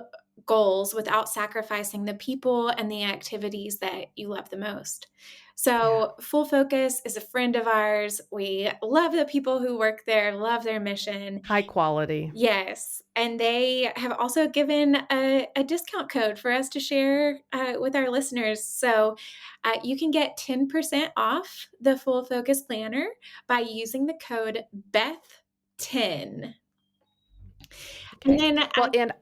goals without sacrificing the people and the activities that you love the most. Yeah. So, Full Focus is a friend of ours. We love the people who work there, love their mission. High quality. Yes, and they have also given a discount code for us to share with our listeners. So you can get 10% off the Full Focus Planner by using the code Beth10. And Okay. then, Well, and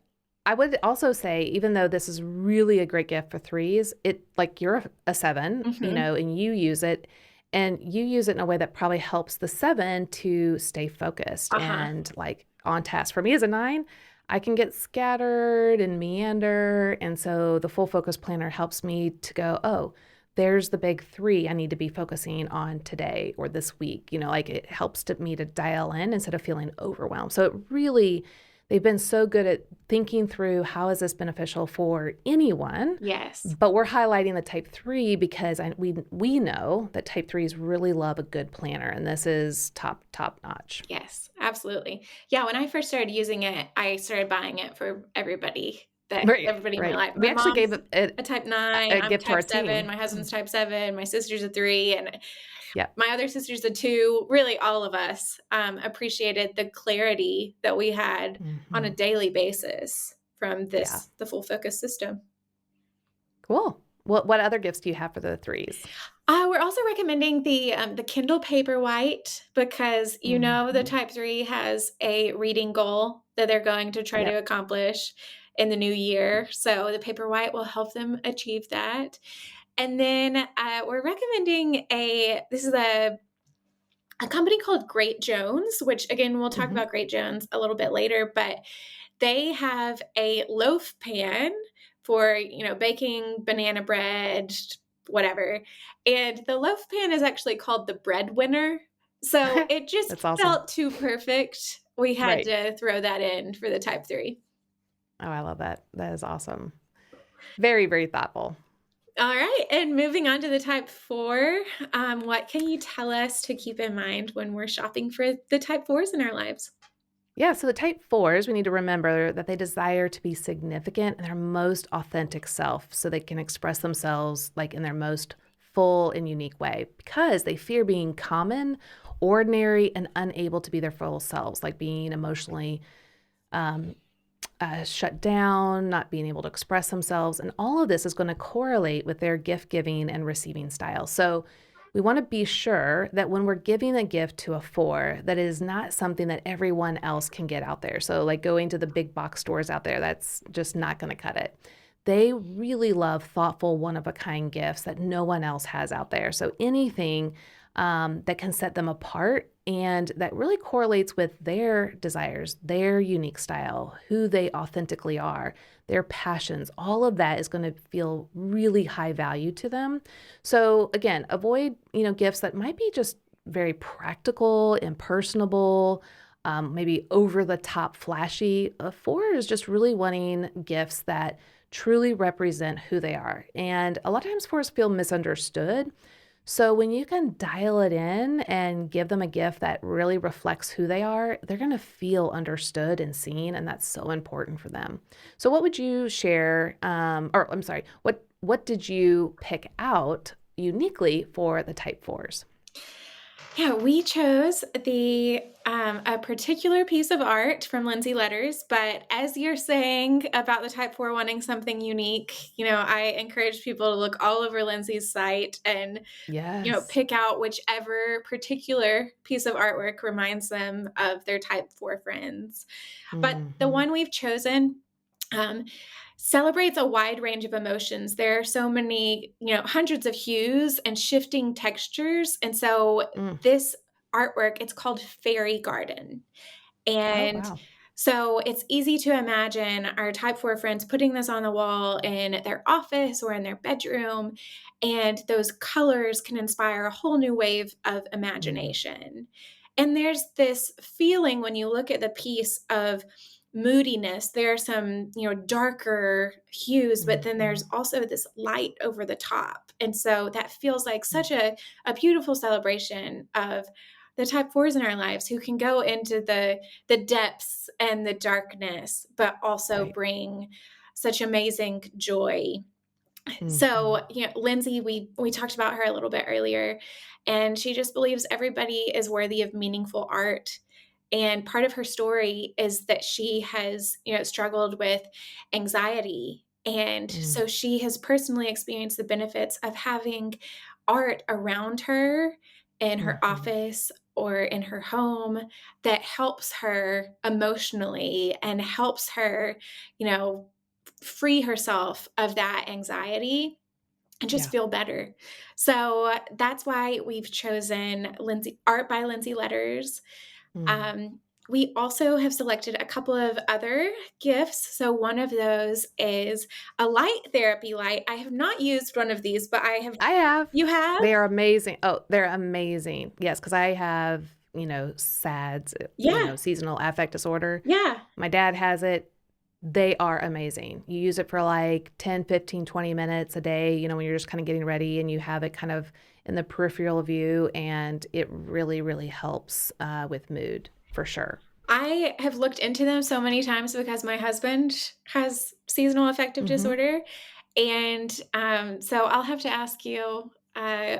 I would also say, even though this is really a great gift for 3s, it like you're a 7, mhm, and you use it in a way that probably helps the 7 to stay focused uh-huh. and like on task. For me as a 9, I can get scattered and meander. And so the Full Focus Planner helps me to go, oh, there's the big 3 I need to be focusing on today or this week. Like it helps me to dial in instead of feeling overwhelmed. So it really, they've been so good at thinking through how is this beneficial for anyone, Yes. but we're highlighting the type 3 because we know that type 3s really love a good planner, and this is top notch. Yes, absolutely. Yeah, when I first started using it, I started buying it for Right, everybody in my right. life. We My actually gave mom's it a type 9, a I'm a gift to our type 7, team. my husband's type 7, my sister's a 3, and Yep. my other sister's a 2. Really, all of us appreciated the clarity that we had on a Hmm. daily basis from Yeah. the full focus system. Cool. What other gifts do you have for the threes? We're also recommending the Kindle Paperwhite because the Mhm. Type 3 has a reading goal that they're going to try to Yep. accomplish in the new year. So the Paperwhite will help them achieve that. And then we're recommending this is a company called Great Jones, which again, we'll talk Mhm. about Great Jones a little bit later, but they have a loaf pan for, baking banana bread, whatever. And the loaf pan is actually called the breadwinner. So it just That's awesome. felt too perfect. We had Right. to throw that in for the Type 3. Oh, I love that. That is awesome. Very, very thoughtful. All right. And moving on to the Type 4, what can you tell us to keep in mind when we're shopping for the Type 4s in our lives? Yeah, so the type fours, we need to remember that they desire to be significant in their most authentic self so they can express themselves like in their most full and unique way because they fear being common, ordinary, and unable to be their full selves, like being emotionally um, shut down, not being able to express themselves. And all of this is going to correlate with their gift giving and receiving style. So we want to be sure that when we're giving a gift to a four, that it is not something that everyone else can get out there. So, like going to the big box stores out there, that's just not going to cut it. They really love thoughtful, one of a kind gifts that no one else has out there. So, anything that can set them apart and that really correlates with their desires, their unique style, who they authentically are, their passions, all of that is going to feel really high value to them. So again, avoid, gifts that might be just very practical, impersonable, maybe over the top flashy. A four is just really wanting gifts that truly represent who they are. And a lot of times fours feel misunderstood. So when you can dial it in and give them a gift that really reflects who they are, they're going to feel understood and seen, and that's so important for them. So what would you share? Or I'm sorry, what did you pick out uniquely for the type fours? Yeah, we chose the a particular piece of art from Lindsay Letters, but as you're saying about the Type 4 wanting something unique, I encourage people to look all over Lindsay's site and, Yes. pick out whichever particular piece of artwork reminds them of their Type 4 friends. But the Hmm. one we've chosen um, celebrates a wide range of emotions. There are so many, hundreds of hues and shifting textures. And so Mm. this artwork, it's called Fairy Garden. Oh, And wow. so it's easy to imagine our Type 4 friends putting this on the wall in their office or in their bedroom. And those colors can inspire a whole new wave of Mm. imagination. And there's this feeling when you look at the piece of moodiness. There are some, darker hues, but then there's Hmm. also this light over the top. And so that feels like such a beautiful celebration of the Type 4s in our lives who can go into the depths and the darkness, but also Right. bring such amazing joy. Hmm. So, Lindsay, we talked about her a little bit earlier, and she just believes everybody is worthy of meaningful art. And part of her story is that she has, struggled with anxiety. And Mm. so she has personally experienced the benefits of having art around her in her Hmm. office or in her home that helps her emotionally and helps her, you know, free herself of that anxiety and just Yeah. feel better. So that's why we've chosen Lindsay Art by Lindsay Letters. Mm. Um, we also have selected a couple of other gifts. So one of those is a light therapy light. I have not used one of these, but I have. I have. You have? They are amazing. Oh, they're amazing. Yes, because I have, SADS, Yeah, seasonal affect disorder. yeah. My dad has it. They are amazing. You use it for like 10, 15, 20 minutes a day, when you're just kind of getting ready and you have it kind of in the peripheral view, and it really, really helps with mood for sure. I have looked into them so many times because my husband has seasonal affective Hmm. disorder. And so I'll have to ask you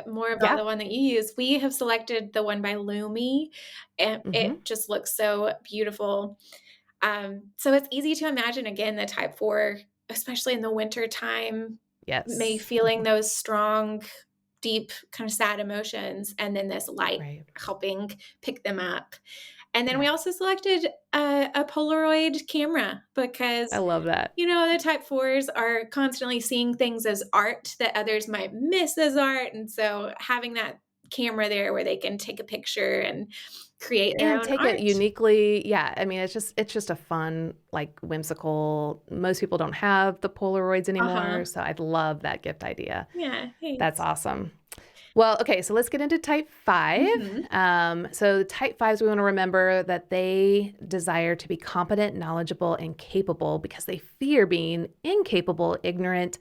more about Yeah. the one that you use. We have selected the one by Lumi, and Hmm. it just looks so beautiful. So it's easy to imagine again the Type 4, especially in the winter time, May Yes. feeling those strong, deep, kind of sad emotions, and then this light Right. helping pick them up. And then we Yeah. also selected a Polaroid camera I because, love that. the type fours are constantly seeing things as art that others might miss as art. And so having that camera there where they can take a picture and create their And own take it art. uniquely. Yeah, I mean, it's just a fun, like, whimsical most people don't have the Polaroids Uh-huh. anymore, so I'd love that gift idea. Yeah, That's thanks. awesome. Well, okay, so let's get into type 5. Mhm. So type 5s, we want to remember that they desire to be competent, knowledgeable, and capable because they fear being incapable, ignorant,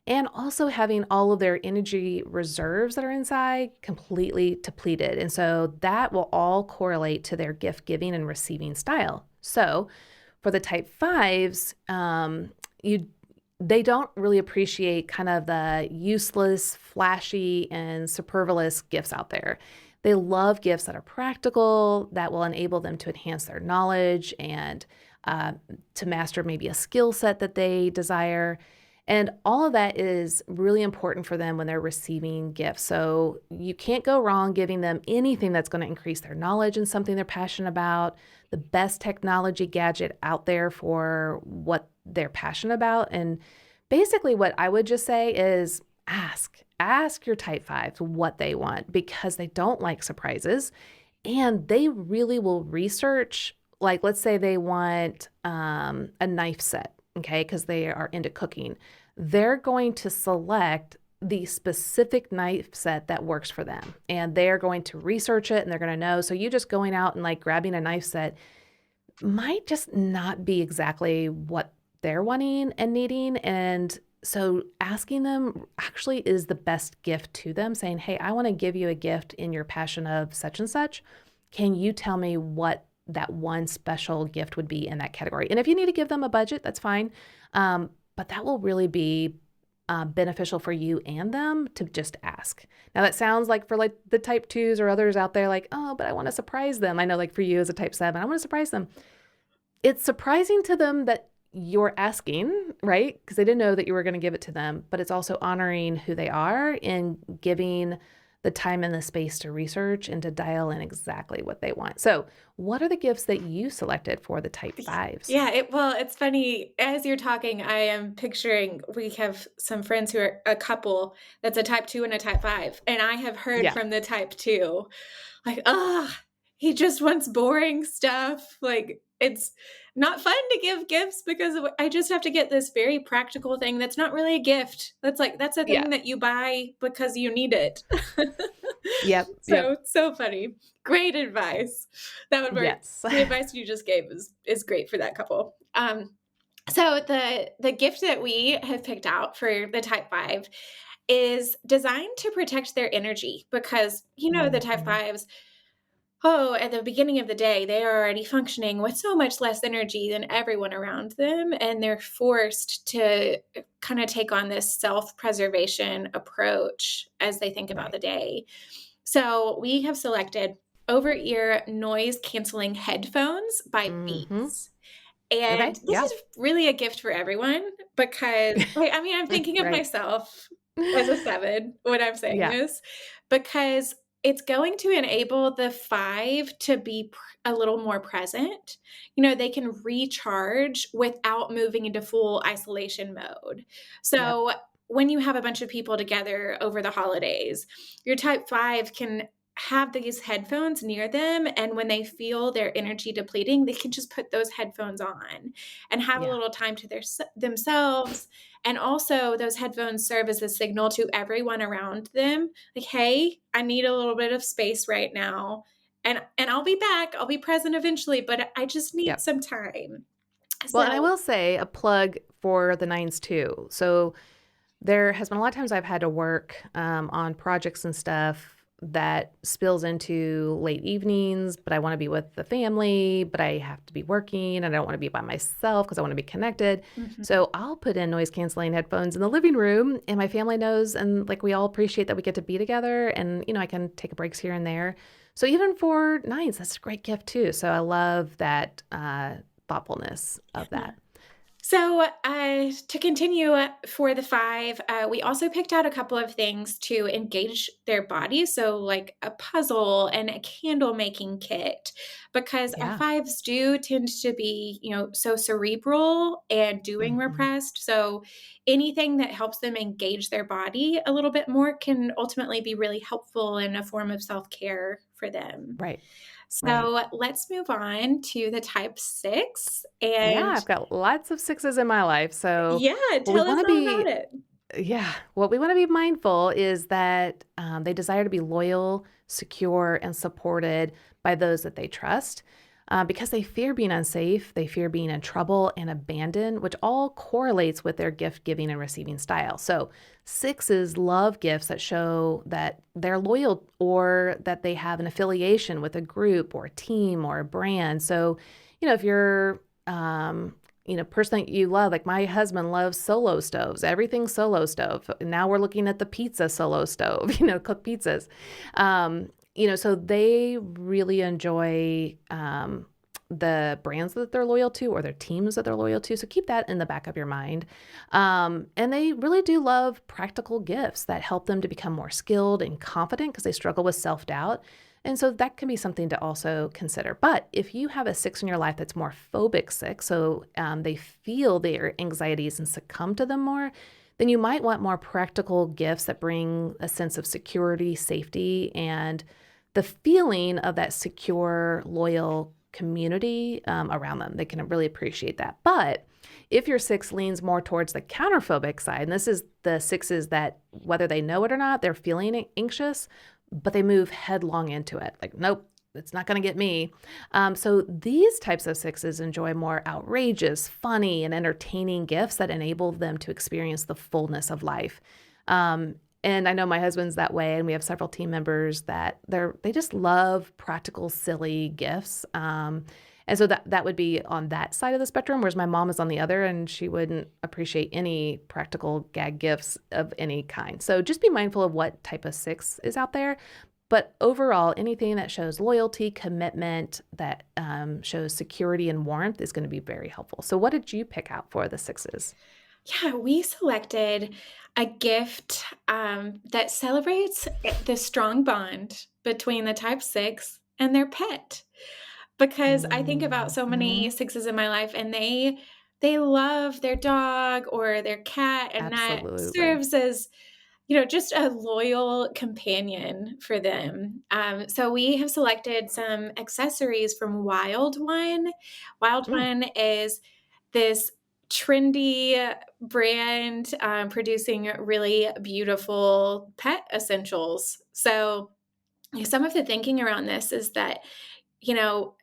and also having all of their energy reserves that are inside completely depleted. And so that will all correlate to their gift giving and receiving style. So for the type 5s, they don't really appreciate kind of the useless, flashy, and superfluous gifts out there. They love gifts that are practical, that will enable them to enhance their knowledge and uh, to master maybe a skill set that they desire. And all of that is really important for them when they're receiving gifts. So you can't go wrong giving them anything that's going to increase their knowledge in something they're passionate about, the best technology gadget out there for what they're passionate about. And basically, what I would just say is ask your type 5s what they want because they don't like surprises and they really will research. Like, let's say they want a knife set, okay, because they are into cooking. They're going to select the specific knife set that works for them and they're going to research it and they're going to know. So you just going out and like grabbing a knife set might just not be exactly what they're wanting and needing. And so asking them actually is the best gift to them, saying, hey, I want to give you a gift in your passion of such and such. Can you tell me what that one special gift would be in that category? And if you need to give them a budget, that's fine. But that will really be beneficial for you and them to just ask. Now that sounds like for like the type 2s or others out there, like, oh, but I want to surprise them. I know like for you as a type 7, I want to surprise them. It's surprising to them that you're asking, right? Because they didn't know that you were going to give it to them, but it's also honoring who they are and giving the time and the space to research and to dial in exactly what they want. So, what are the gifts that you selected for the type 5s? Yeah, it's funny. As you're talking, I am picturing we have some friends who are a couple that's a type 2 and a type 5. And I have heard Yeah. from the type 2, like, he just wants boring stuff. Like, it's not fun to give gifts because I just have to get this very practical thing that's not really a gift. That's a Yeah. thing that you buy because you need it. Yep. Yep. So funny. Great advice. That would work. Yes. The advice you just gave is great for that couple. So the gift that we have picked out for the type 5 is designed to protect their energy because the type Mhm. 5s, at the beginning of the day, they are already functioning with so much less energy than everyone around them, and they're forced to kind of take on this self-preservation approach as they think about Right. the day. So we have selected over-ear noise-canceling headphones by Mhm. Beats. And Okay. this Yeah. is really a gift for everyone because I'm thinking of Right. myself as a 7 when I'm saying Yeah. this, because it's going to enable the 5 to be a little more present. They can recharge without moving into full isolation mode. Yep. So when you have a bunch of people together over the holidays, your type 5 can have these headphones near them, and when they feel their energy depleting, they can just put those headphones on and have a Yeah. little time to themselves. And also those headphones serve as a signal to everyone around them, like, hey, I need a little bit of space right now, and I'll be back, I'll be present eventually, but I just need Yep. some time. Well, and I So will say a plug for the 9s too. So there has been a lot of times I've had to work on projects and stuff that spills into late evenings, but I want to be with the family, but I have to be working and I don't want to be by myself because I want to be connected. mhm. So I'll put in noise canceling headphones in the living room and my family knows and like we all appreciate that we get to be together and I can take breaks here and there. So even for 9s, that's a great gift too. So I love that thoughtfulness of Yeah. that. So, to continue for the five, we also picked out a couple of things to engage their body. So, like a puzzle and a candle making kit, because our Yeah. fives do tend to be, so cerebral and doing Hmm. repressed. So, anything that helps them engage their body a little bit more can ultimately be really helpful in a form of self care for them. Right. Right. So, let's move on to the type six. Yeah, And I've got lots of sixes in my life. So, yeah, what we tell us want to all about be, it. yeah, what we want to be mindful is that they desire to be loyal, secure, and supported by those that they trust. Because they fear being unsafe, they fear being in trouble and abandoned, which all correlates with their gift giving and receiving style. So, sixes love gifts that show that they're loyal or that they have an affiliation with a group or a team or a brand. So, if you're person that you love, like my husband loves solo stoves, everything solo stove. Now we're looking at the pizza solo stove, cook pizzas. So they really enjoy the brands that they're loyal to or their teams that they're loyal to. So keep that in the back of your mind. And they really do love practical gifts that help them to become more skilled and confident because they struggle with self-doubt. And so that can be something to also consider. But if you have a six in your life that's more phobic six, so they feel their anxieties and succumb to them more, then you might want more practical gifts that bring a sense of security, safety, and the feeling of that secure, loyal community around them. They can really appreciate that. But if your six leans more towards the counterphobic side, and this is the sixes that, whether they know it or not, they're feeling anxious, but they move headlong into it. Like, nope, it's not going to get me. So these types of sixes enjoy more outrageous, funny, and entertaining gifts that enable them to experience the fullness of life. And I know my husband's that way, and we have several team members that they just love practical, silly gifts. And so that would be on that side of the spectrum, whereas my mom is on the other, and she wouldn't appreciate any practical gag gifts of any kind. So just be mindful of what type of six is out there. But overall, anything that shows loyalty, commitment, that shows security and warmth is going to be very helpful. So what did you pick out for the sixes? Yeah, we selected a gift that celebrates the strong bond between the type six and their pet. Because I think about so many Mhm. sixes in my life, and they love their dog or their cat, and that Absolutely. serves as just a loyal companion for them. So we have selected some accessories from Wild One. Wild Mm, One is this trendy brand producing really beautiful pet essentials. So some of the thinking around this is that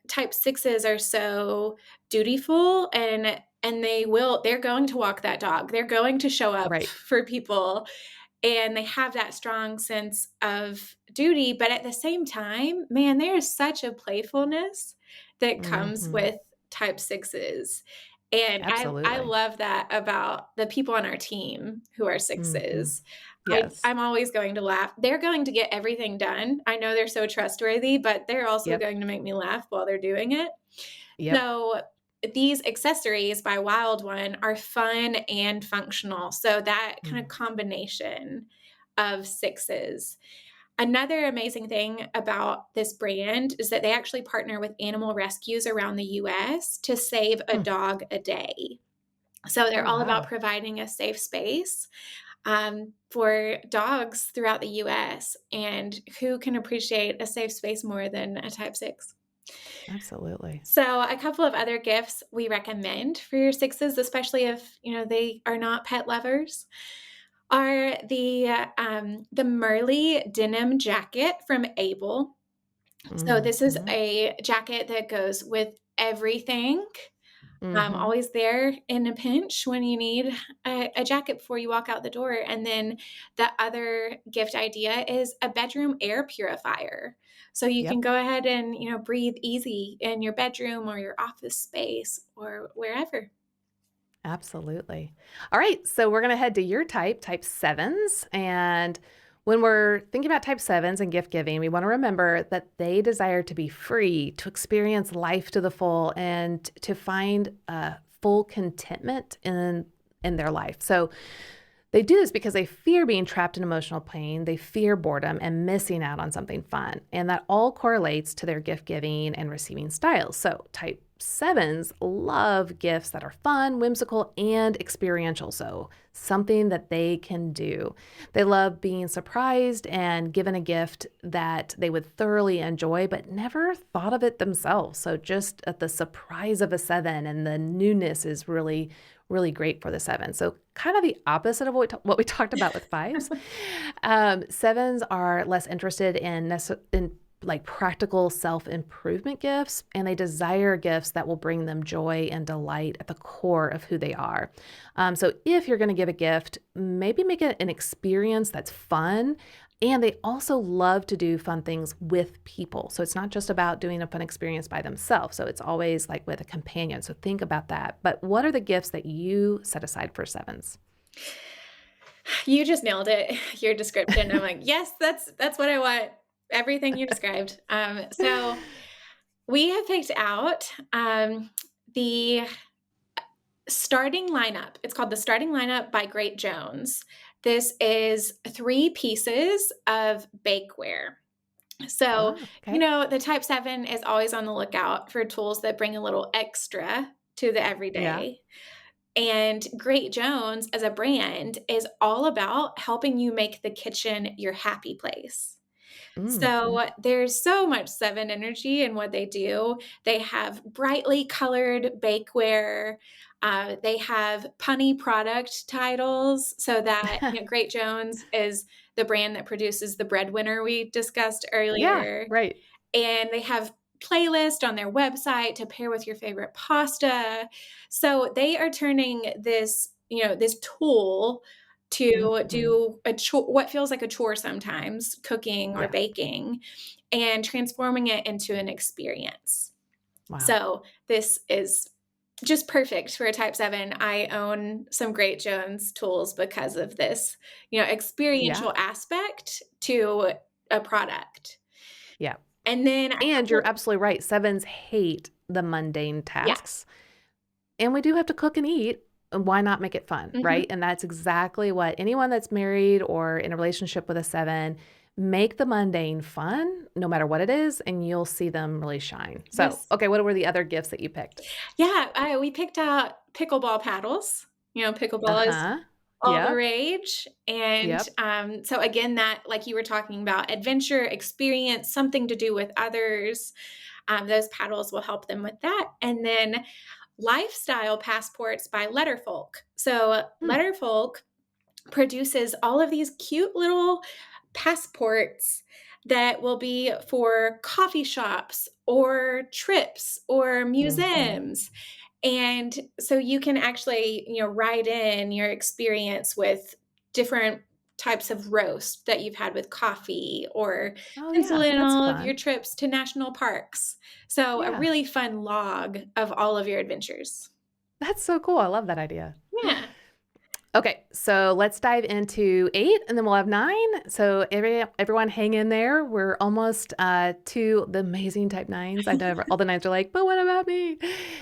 type sixes are so dutiful, and they're going to walk that dog. They're going to show up right. for people, and they have that strong sense of duty, but at the same time, man, there is such a playfulness that comes Mhm. with type sixes. And I Absolutely. love that about the people on our team who are Mhm. sixes. Yes. I'm always going to laugh. They're going to get everything done. I know they're so trustworthy, but they're also Yep. going to make me laugh while they're doing it. Yep. So these accessories by Wild One are fun and functional. So that kind of Mm. combination of sixes. Another amazing thing about this brand is that they actually partner with animal rescues around the US to save a Hmm. dog a day. So Oh, they're all about wow. providing a safe space for dogs throughout the US. And who can appreciate a safe space more than a type six? Absolutely. So, a couple of other gifts we recommend for your sixes, especially if they are not pet lovers, are the Merly denim jacket from Able. So, this is Mhm. a jacket that goes with everything. Mhm. Always there in a pinch when you need a jacket before you walk out the door. And then the other gift idea is a bedroom air purifier. So you can Yep. go ahead and, breathe easy in your bedroom or your office space or wherever. Absolutely. All right, so we're going to head to your type, type sevens. And when we're thinking about type sevens and gift giving, we want to remember that they desire to be free, to experience life to the full, and to find full contentment in their life. So they do this because they fear being trapped in emotional pain. They fear boredom and missing out on something fun. And that all correlates to their gift giving and receiving styles. So type 7s love gifts that are fun, whimsical, and experiential. So something that they can do. They love being surprised and given a gift that they would thoroughly enjoy, but never thought of it themselves. So just at the surprise of a 7 and the newness is really, really great for the 7. So kind of the opposite of what we talked about with 5s. 7s are less interested in like practical self-improvement gifts, and they desire gifts that will bring them joy and delight at the core of who they are. So if you're going to give a gift, maybe make it an experience that's fun. And they also love to do fun things with people. So it's not just about doing a fun experience by themselves. So it's always like with a companion. So think about that. But what are the gifts that you set aside for 7s? You just nailed it. Your description. I'm like, yes, that's what I want. Everything you described. So we have picked out the starting lineup. It's called the Starting Lineup by Great Jones. This is 3 pieces of bakeware. So, Okay. the type 7 is always on the lookout for tools that bring a little extra to the Yeah. everyday. And Great Jones as a brand is all about helping you make the kitchen your happy place. Mm-hmm. So there's so much 7 energy in what they do. They have brightly colored bakeware. They have punny product titles so that Great Jones is the brand that produces the breadwinner we discussed Yeah, earlier. right. And they have playlist on their website to pair with your favorite pasta. So they are turning this tool to Mm-hmm. do what feels like a chore sometimes, cooking or Yeah. baking, and transforming it into an experience. Wow. So this is just perfect for a type 7. I own some Great Jones tools because of this, Yeah. experiential aspect to a product. Yeah. And then I And you're have absolutely right. 7s hate the mundane yeah. tasks. And we do have to cook and eat. And why not make it fun, Mhm. right? And that's exactly what anyone that's married or in a relationship with a 7, make the mundane fun, no matter what it is, and you'll see them really shine. So, Yes. okay, what were the other gifts that you picked? Yeah, we picked out pickleball paddles. Pickleball is Uh-huh. all the Yep. rage, and, Yep. so again, that like you were talking about, adventure, experience, something to do with others, those paddles will help them with that, and then lifestyle passports by Letterfolk. So, Hmm. Letterfolk produces all of these cute little passports that will be for coffee shops or trips or Mm-hmm. museums. And so you can actually, write in your experience with different types of roast that you've had with coffee or Oh, pencil yeah. in That's all of your fun. trips to national parks. So a Yeah. really fun log of all of your adventures. That's so cool. I love that idea. Yeah. Okay, so let's dive into 8 and then we'll have 9. So everyone hang in there. We're almost to the amazing type 9s. I know all the 9s are like, but what about me?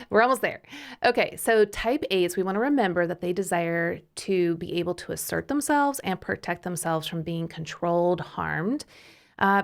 We're almost there. Okay, so type 8s, we want to remember that they desire to be able to assert themselves and protect themselves from being controlled, harmed.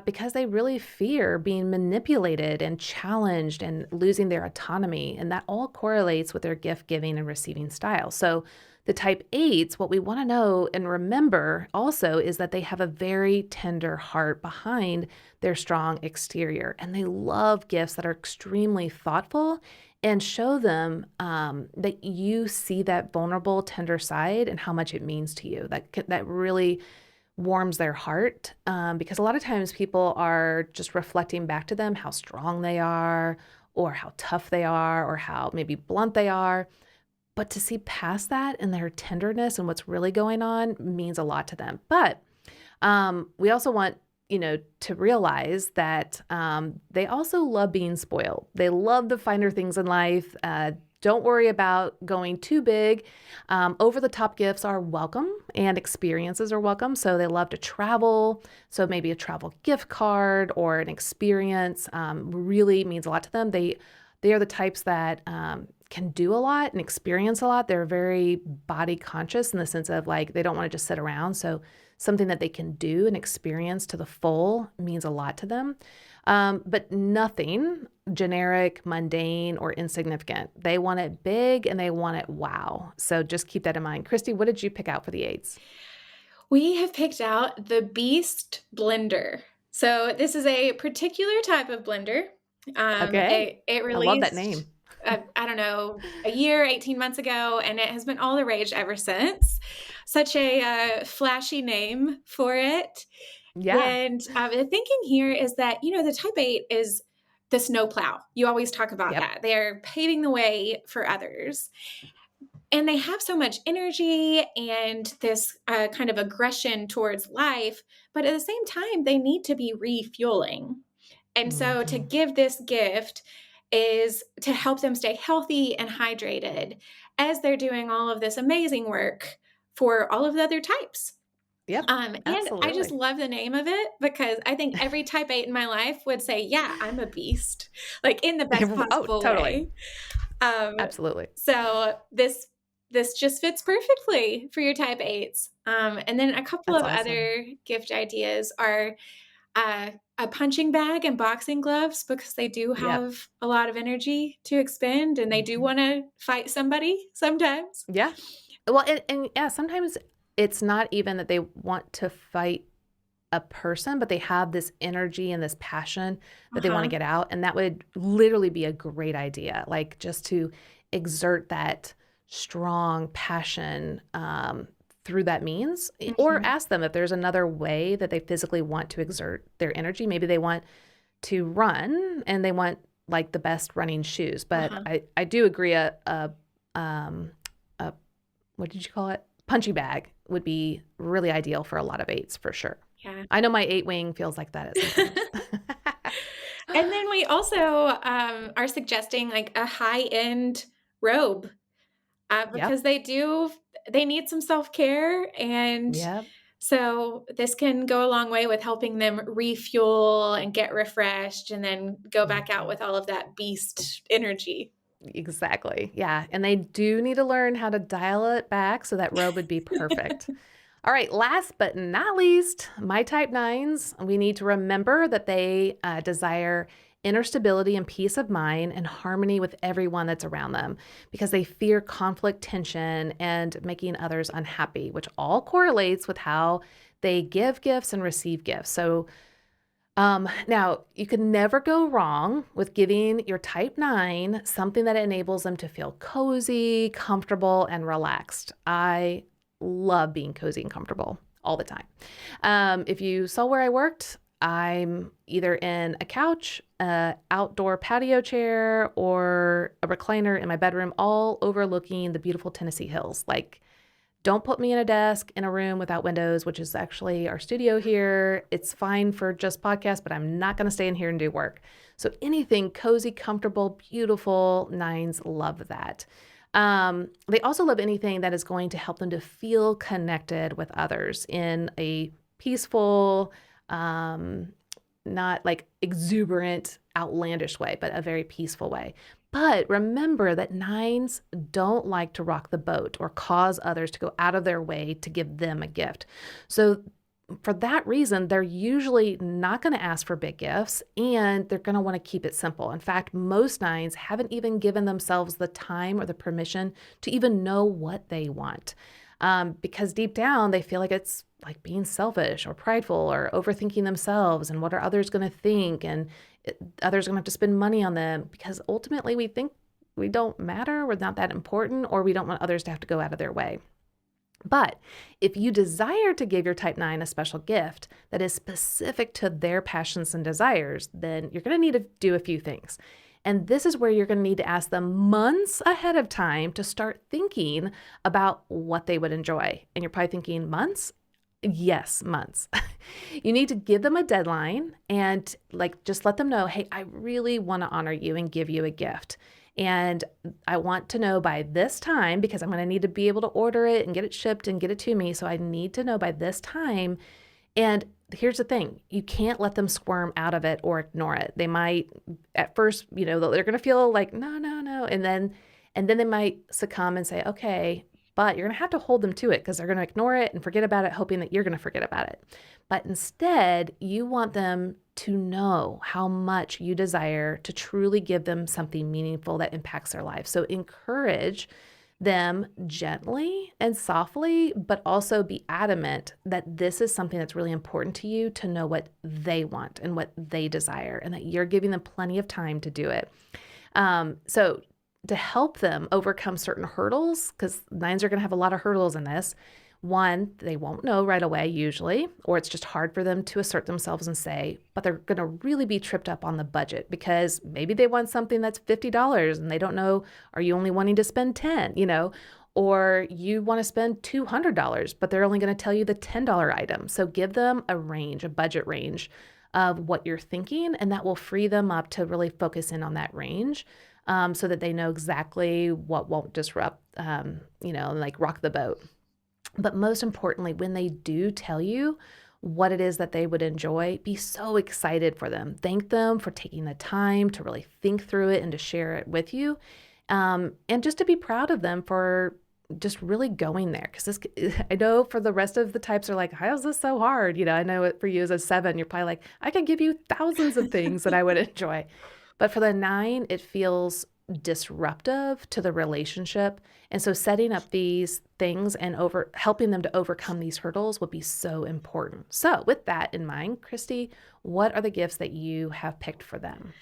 Because they really fear being manipulated and challenged and losing their autonomy. And that all correlates with their gift giving and receiving style. So the type 8s, what we want to know and remember also is that they have a very tender heart behind their strong exterior. And they love gifts that are extremely thoughtful and show them that you see that vulnerable, tender side and how much it means to you. That really warms their heart because a lot of times people are just reflecting back to them how strong they are or how tough they are or how maybe blunt they are. But to see past that and their tenderness and what's really going on means a lot to them. But we also want to realize that they also love being spoiled. They love the finer things in life. Don't worry about going too big. Over the top gifts are welcome and experiences are welcome. So they love to travel. So maybe a travel gift card or an experience really means a lot to them. They are the types that can do a lot and experience a lot. They're very body conscious in the sense of like, they don't want to just sit around. So something that they can do and experience to the full means a lot to them. But nothing generic, mundane, or insignificant. They want it big and they want it wow. So just keep that in mind. Christy, what did you pick out for the 8s? We have picked out the Beast blender. So this is a particular type of blender. Okay. It I love that released, name. I don't know, a year, 18 months ago, and it has been all the rage ever since. Such a flashy name for it. Yeah. And the thinking here is that, the type 8 is the snowplow. You always talk about Yep. that. They're paving the way for others. And they have so much energy and this kind of aggression towards life, but at the same time, they need to be refueling. And so to Mm-hmm. give this gift is to help them stay healthy and hydrated as they're doing all of this amazing work for all of the other types. Yep. And I just Absolutely. love the name of it because I think every type 8 in my life would say, yeah, I'm a beast, like in the best Oh, possible totally. way. Um, Absolutely. so this just fits perfectly for your type 8s. And then a couple That's of awesome. other gift ideas are a punching bag and boxing gloves because they do Yep. have a lot of energy to expend and they do Mhm. want to fight somebody sometimes. Yeah. Well, and yeah, sometimes it's not even that they want to fight a person, but they have this energy and this passion that they want to Uh-huh. get out. And that would literally be a great idea, like just to exert that strong passion through that means, or Mhm. ask them if there's another way that they physically want to exert their energy. Maybe they want to run and they want like the best running shoes. But Uh-huh. I do agree um, a what did you call it? Punching bag would be really ideal for a lot of 8s for sure. Yeah. I know my 8 wing feels like that at sometimes. And then we also are suggesting like a high-end robe Yep. because they need some self-care. And Yep. so this can go a long way with helping them refuel and get refreshed and then go back out Mhm. with all of that beast energy. Exactly. Yeah. And they do need to learn how to dial it back. So that robe would be perfect. All right. Last but not least, my type 9s, we need to remember that they desire inner stability and peace of mind and harmony with everyone that's around them because they fear conflict, tension, and making others unhappy, which all correlates with how they give gifts and receive gifts. So now, you can never go wrong with giving your type 9 something that enables them to feel cozy, comfortable, and relaxed. I love being cozy and comfortable all the time. If you saw where I worked, I'm either in a couch, a outdoor patio chair, or a recliner in my bedroom, all overlooking the beautiful Tennessee hills. Like, don't put me in a desk in a room without windows, which is actually our studio here. It's fine for just podcasts, but I'm not going to stay in here and do work. So anything cozy, comfortable, beautiful, 9s love that. They also love anything that is going to help them to feel connected with others in a peaceful, not like exuberant, outlandish way, but a very peaceful way. But remember that 9s don't like to rock the boat or cause others to go out of their way to give them a gift. So for that reason, they're usually not going to ask for big gifts and they're going to want to keep it simple. In fact, most 9s haven't even given themselves the time or the permission to even know what they want. Because deep down, they feel like it's like being selfish or prideful or overthinking themselves and what are others going to think, and others are going to have to spend money on them because ultimately we think we don't matter, we're not that important, or we don't want others to have to go out of their way. But if you desire to give your type 9 a special gift that is specific to their passions and desires, then you're going to need to do a few things. And this is where you're going to need to ask them months ahead of time to start thinking about what they would enjoy. And you're probably thinking, months? Yes, months. You need to give them a deadline and like just let them know, hey, I really want to honor you and give you a gift. And I want to know by this time because I'm going to need to be able to order it and get it shipped and get it to me. So I need to know by this time. And here's the thing, you can't let them squirm out of it or ignore it. They might at first, they're going to feel like, no. And then And then they might succumb and say, okay, but you're going to have to hold them to it because they're going to ignore it and forget about it, hoping that you're going to forget about it. But instead, you want them to know how much you desire to truly give them something meaningful that impacts their life. So encourage them gently and softly, but also be adamant that this is something that's really important to you to know what they want and what they desire, and that you're giving them plenty of time to do it. So to help them overcome certain hurdles, because nines are going to have a lot of hurdles in this. One, they won't know right away usually, or it's just hard for them to assert themselves and say, but they're going to really be tripped up on the budget because maybe they want something that's $50 and they don't know, are you only wanting to spend 10, or you want to spend $200, but they're only going to tell you the $10 item. So give them a range, a budget range of what you're thinking, and that will free them up to really focus in on that range. So that they know exactly what won't disrupt, like rock the boat. But most importantly, when they do tell you what it is that they would enjoy, be so excited for them. Thank them for taking the time to really think through it and to share it with you. And just to be proud of them for just really going there. Because I know for the rest of the types are like, how is this so hard? I know for you as a 7, you're probably like, I can give you thousands of things that I would enjoy. But for the 9, it feels disruptive to the relationship. And so setting up these things and helping them to overcome these hurdles would be so important. So with that in mind, Christy, what are the gifts that you have picked for them?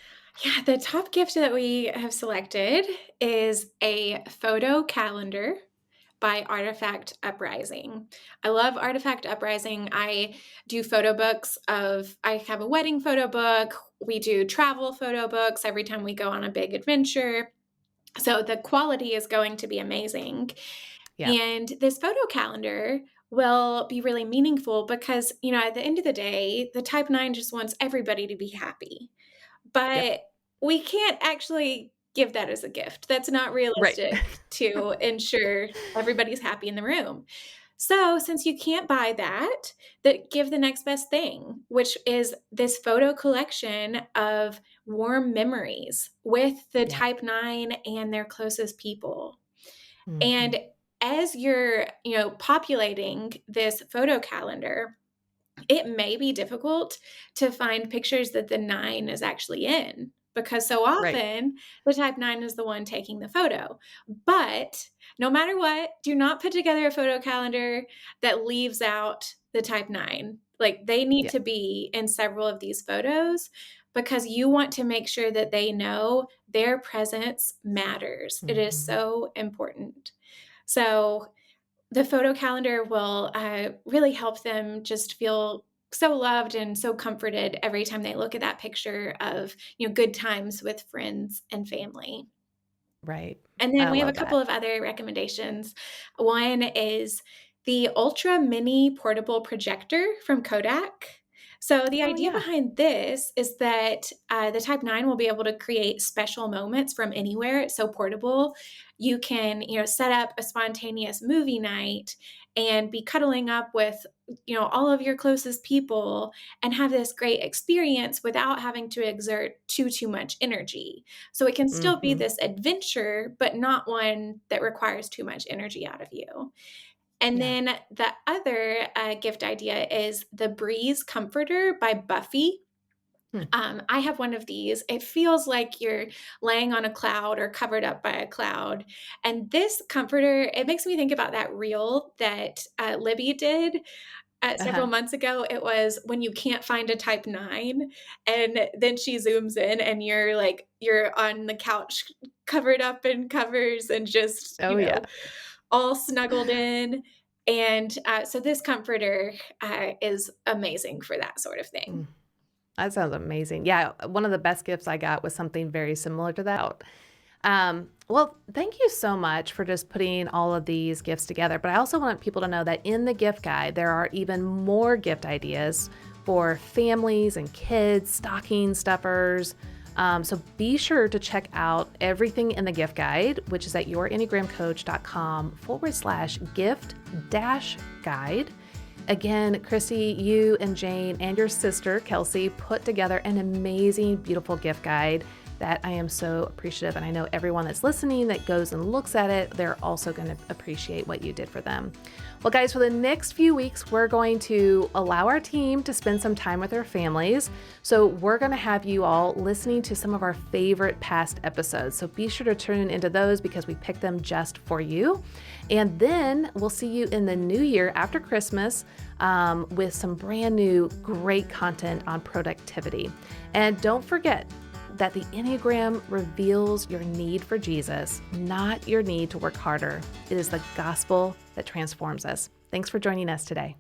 Yeah, the top gift that we have selected is a photo calendar by Artifact Uprising. I love Artifact Uprising. I do photo books I have a wedding photo book. We do travel photo books every time we go on a big adventure. So the quality is going to be amazing. Yeah. And this photo calendar will be really meaningful because, at the end of the day, the type 9 just wants everybody to be happy. But we can't actually give that as a gift. That's not realistic Right. to ensure everybody's happy in the room. So since you can't buy that, give the next best thing, which is this photo collection of warm memories with the Yeah. type 9 and their closest people. Mm-hmm. And as you're, populating this photo calendar, it may be difficult to find pictures that the 9 is actually in, because so Right. often the type 9 is the one taking the photo. But no matter what, do not put together a photo calendar that leaves out the type 9. Like, they need Yeah. to be in several of these photos because you want to make sure that they know their presence matters. It is so important. So the photo calendar will really help them just feel so loved and so comforted every time they look at that picture of, good times with friends and family. Right. And then I we have a love couple that. of other recommendations. One is the Ultra Mini Portable Projector from Kodak. So the Oh, idea yeah. behind this is that the Type 9 will be able to create special moments from anywhere. It's so portable. You can, set up a spontaneous movie night and be cuddling up with, all of your closest people and have this great experience without having to exert too much energy. So it can still be Mm-hmm. this adventure, but not one that requires too much energy out of you. And Yeah. then the other gift idea is the Breeze Comforter by Buffy. Hmm. I have one of these. It feels like you're laying on a cloud or covered up by a cloud. And this comforter, it makes me think about that reel that Libby did several Uh-huh. months ago. It was when you can't find a type 9, and then she zooms in and you're on the couch covered up in covers and just, Oh, yeah. all snuggled in. And so this comforter is amazing for that sort of thing. Mm. That sounds amazing. Yeah, one of the best gifts I got was something very similar to that. Well, thank you so much for just putting all of these gifts together. But I also want people to know that in the gift guide, there are even more gift ideas for families and kids, stocking stuffers. So be sure to check out everything in the gift guide, which is at yourenneagramcoach.com/gift-guide. Again, Chrissy, you and Jane and your sister, Kelsey, put together an amazing, beautiful gift guide that I am so appreciative. And I know everyone that's listening that goes and looks at it, they're also going to appreciate what you did for them. Well, guys, for the next few weeks, we're going to allow our team to spend some time with their families. So we're going to have you all listening to some of our favorite past episodes. So be sure to tune into those because we picked them just for you. And then we'll see you in the new year after Christmas with some brand new great content on productivity. And don't forget that the Enneagram reveals your need for Jesus, not your need to work harder. It is the gospel that transforms us. Thanks for joining us today.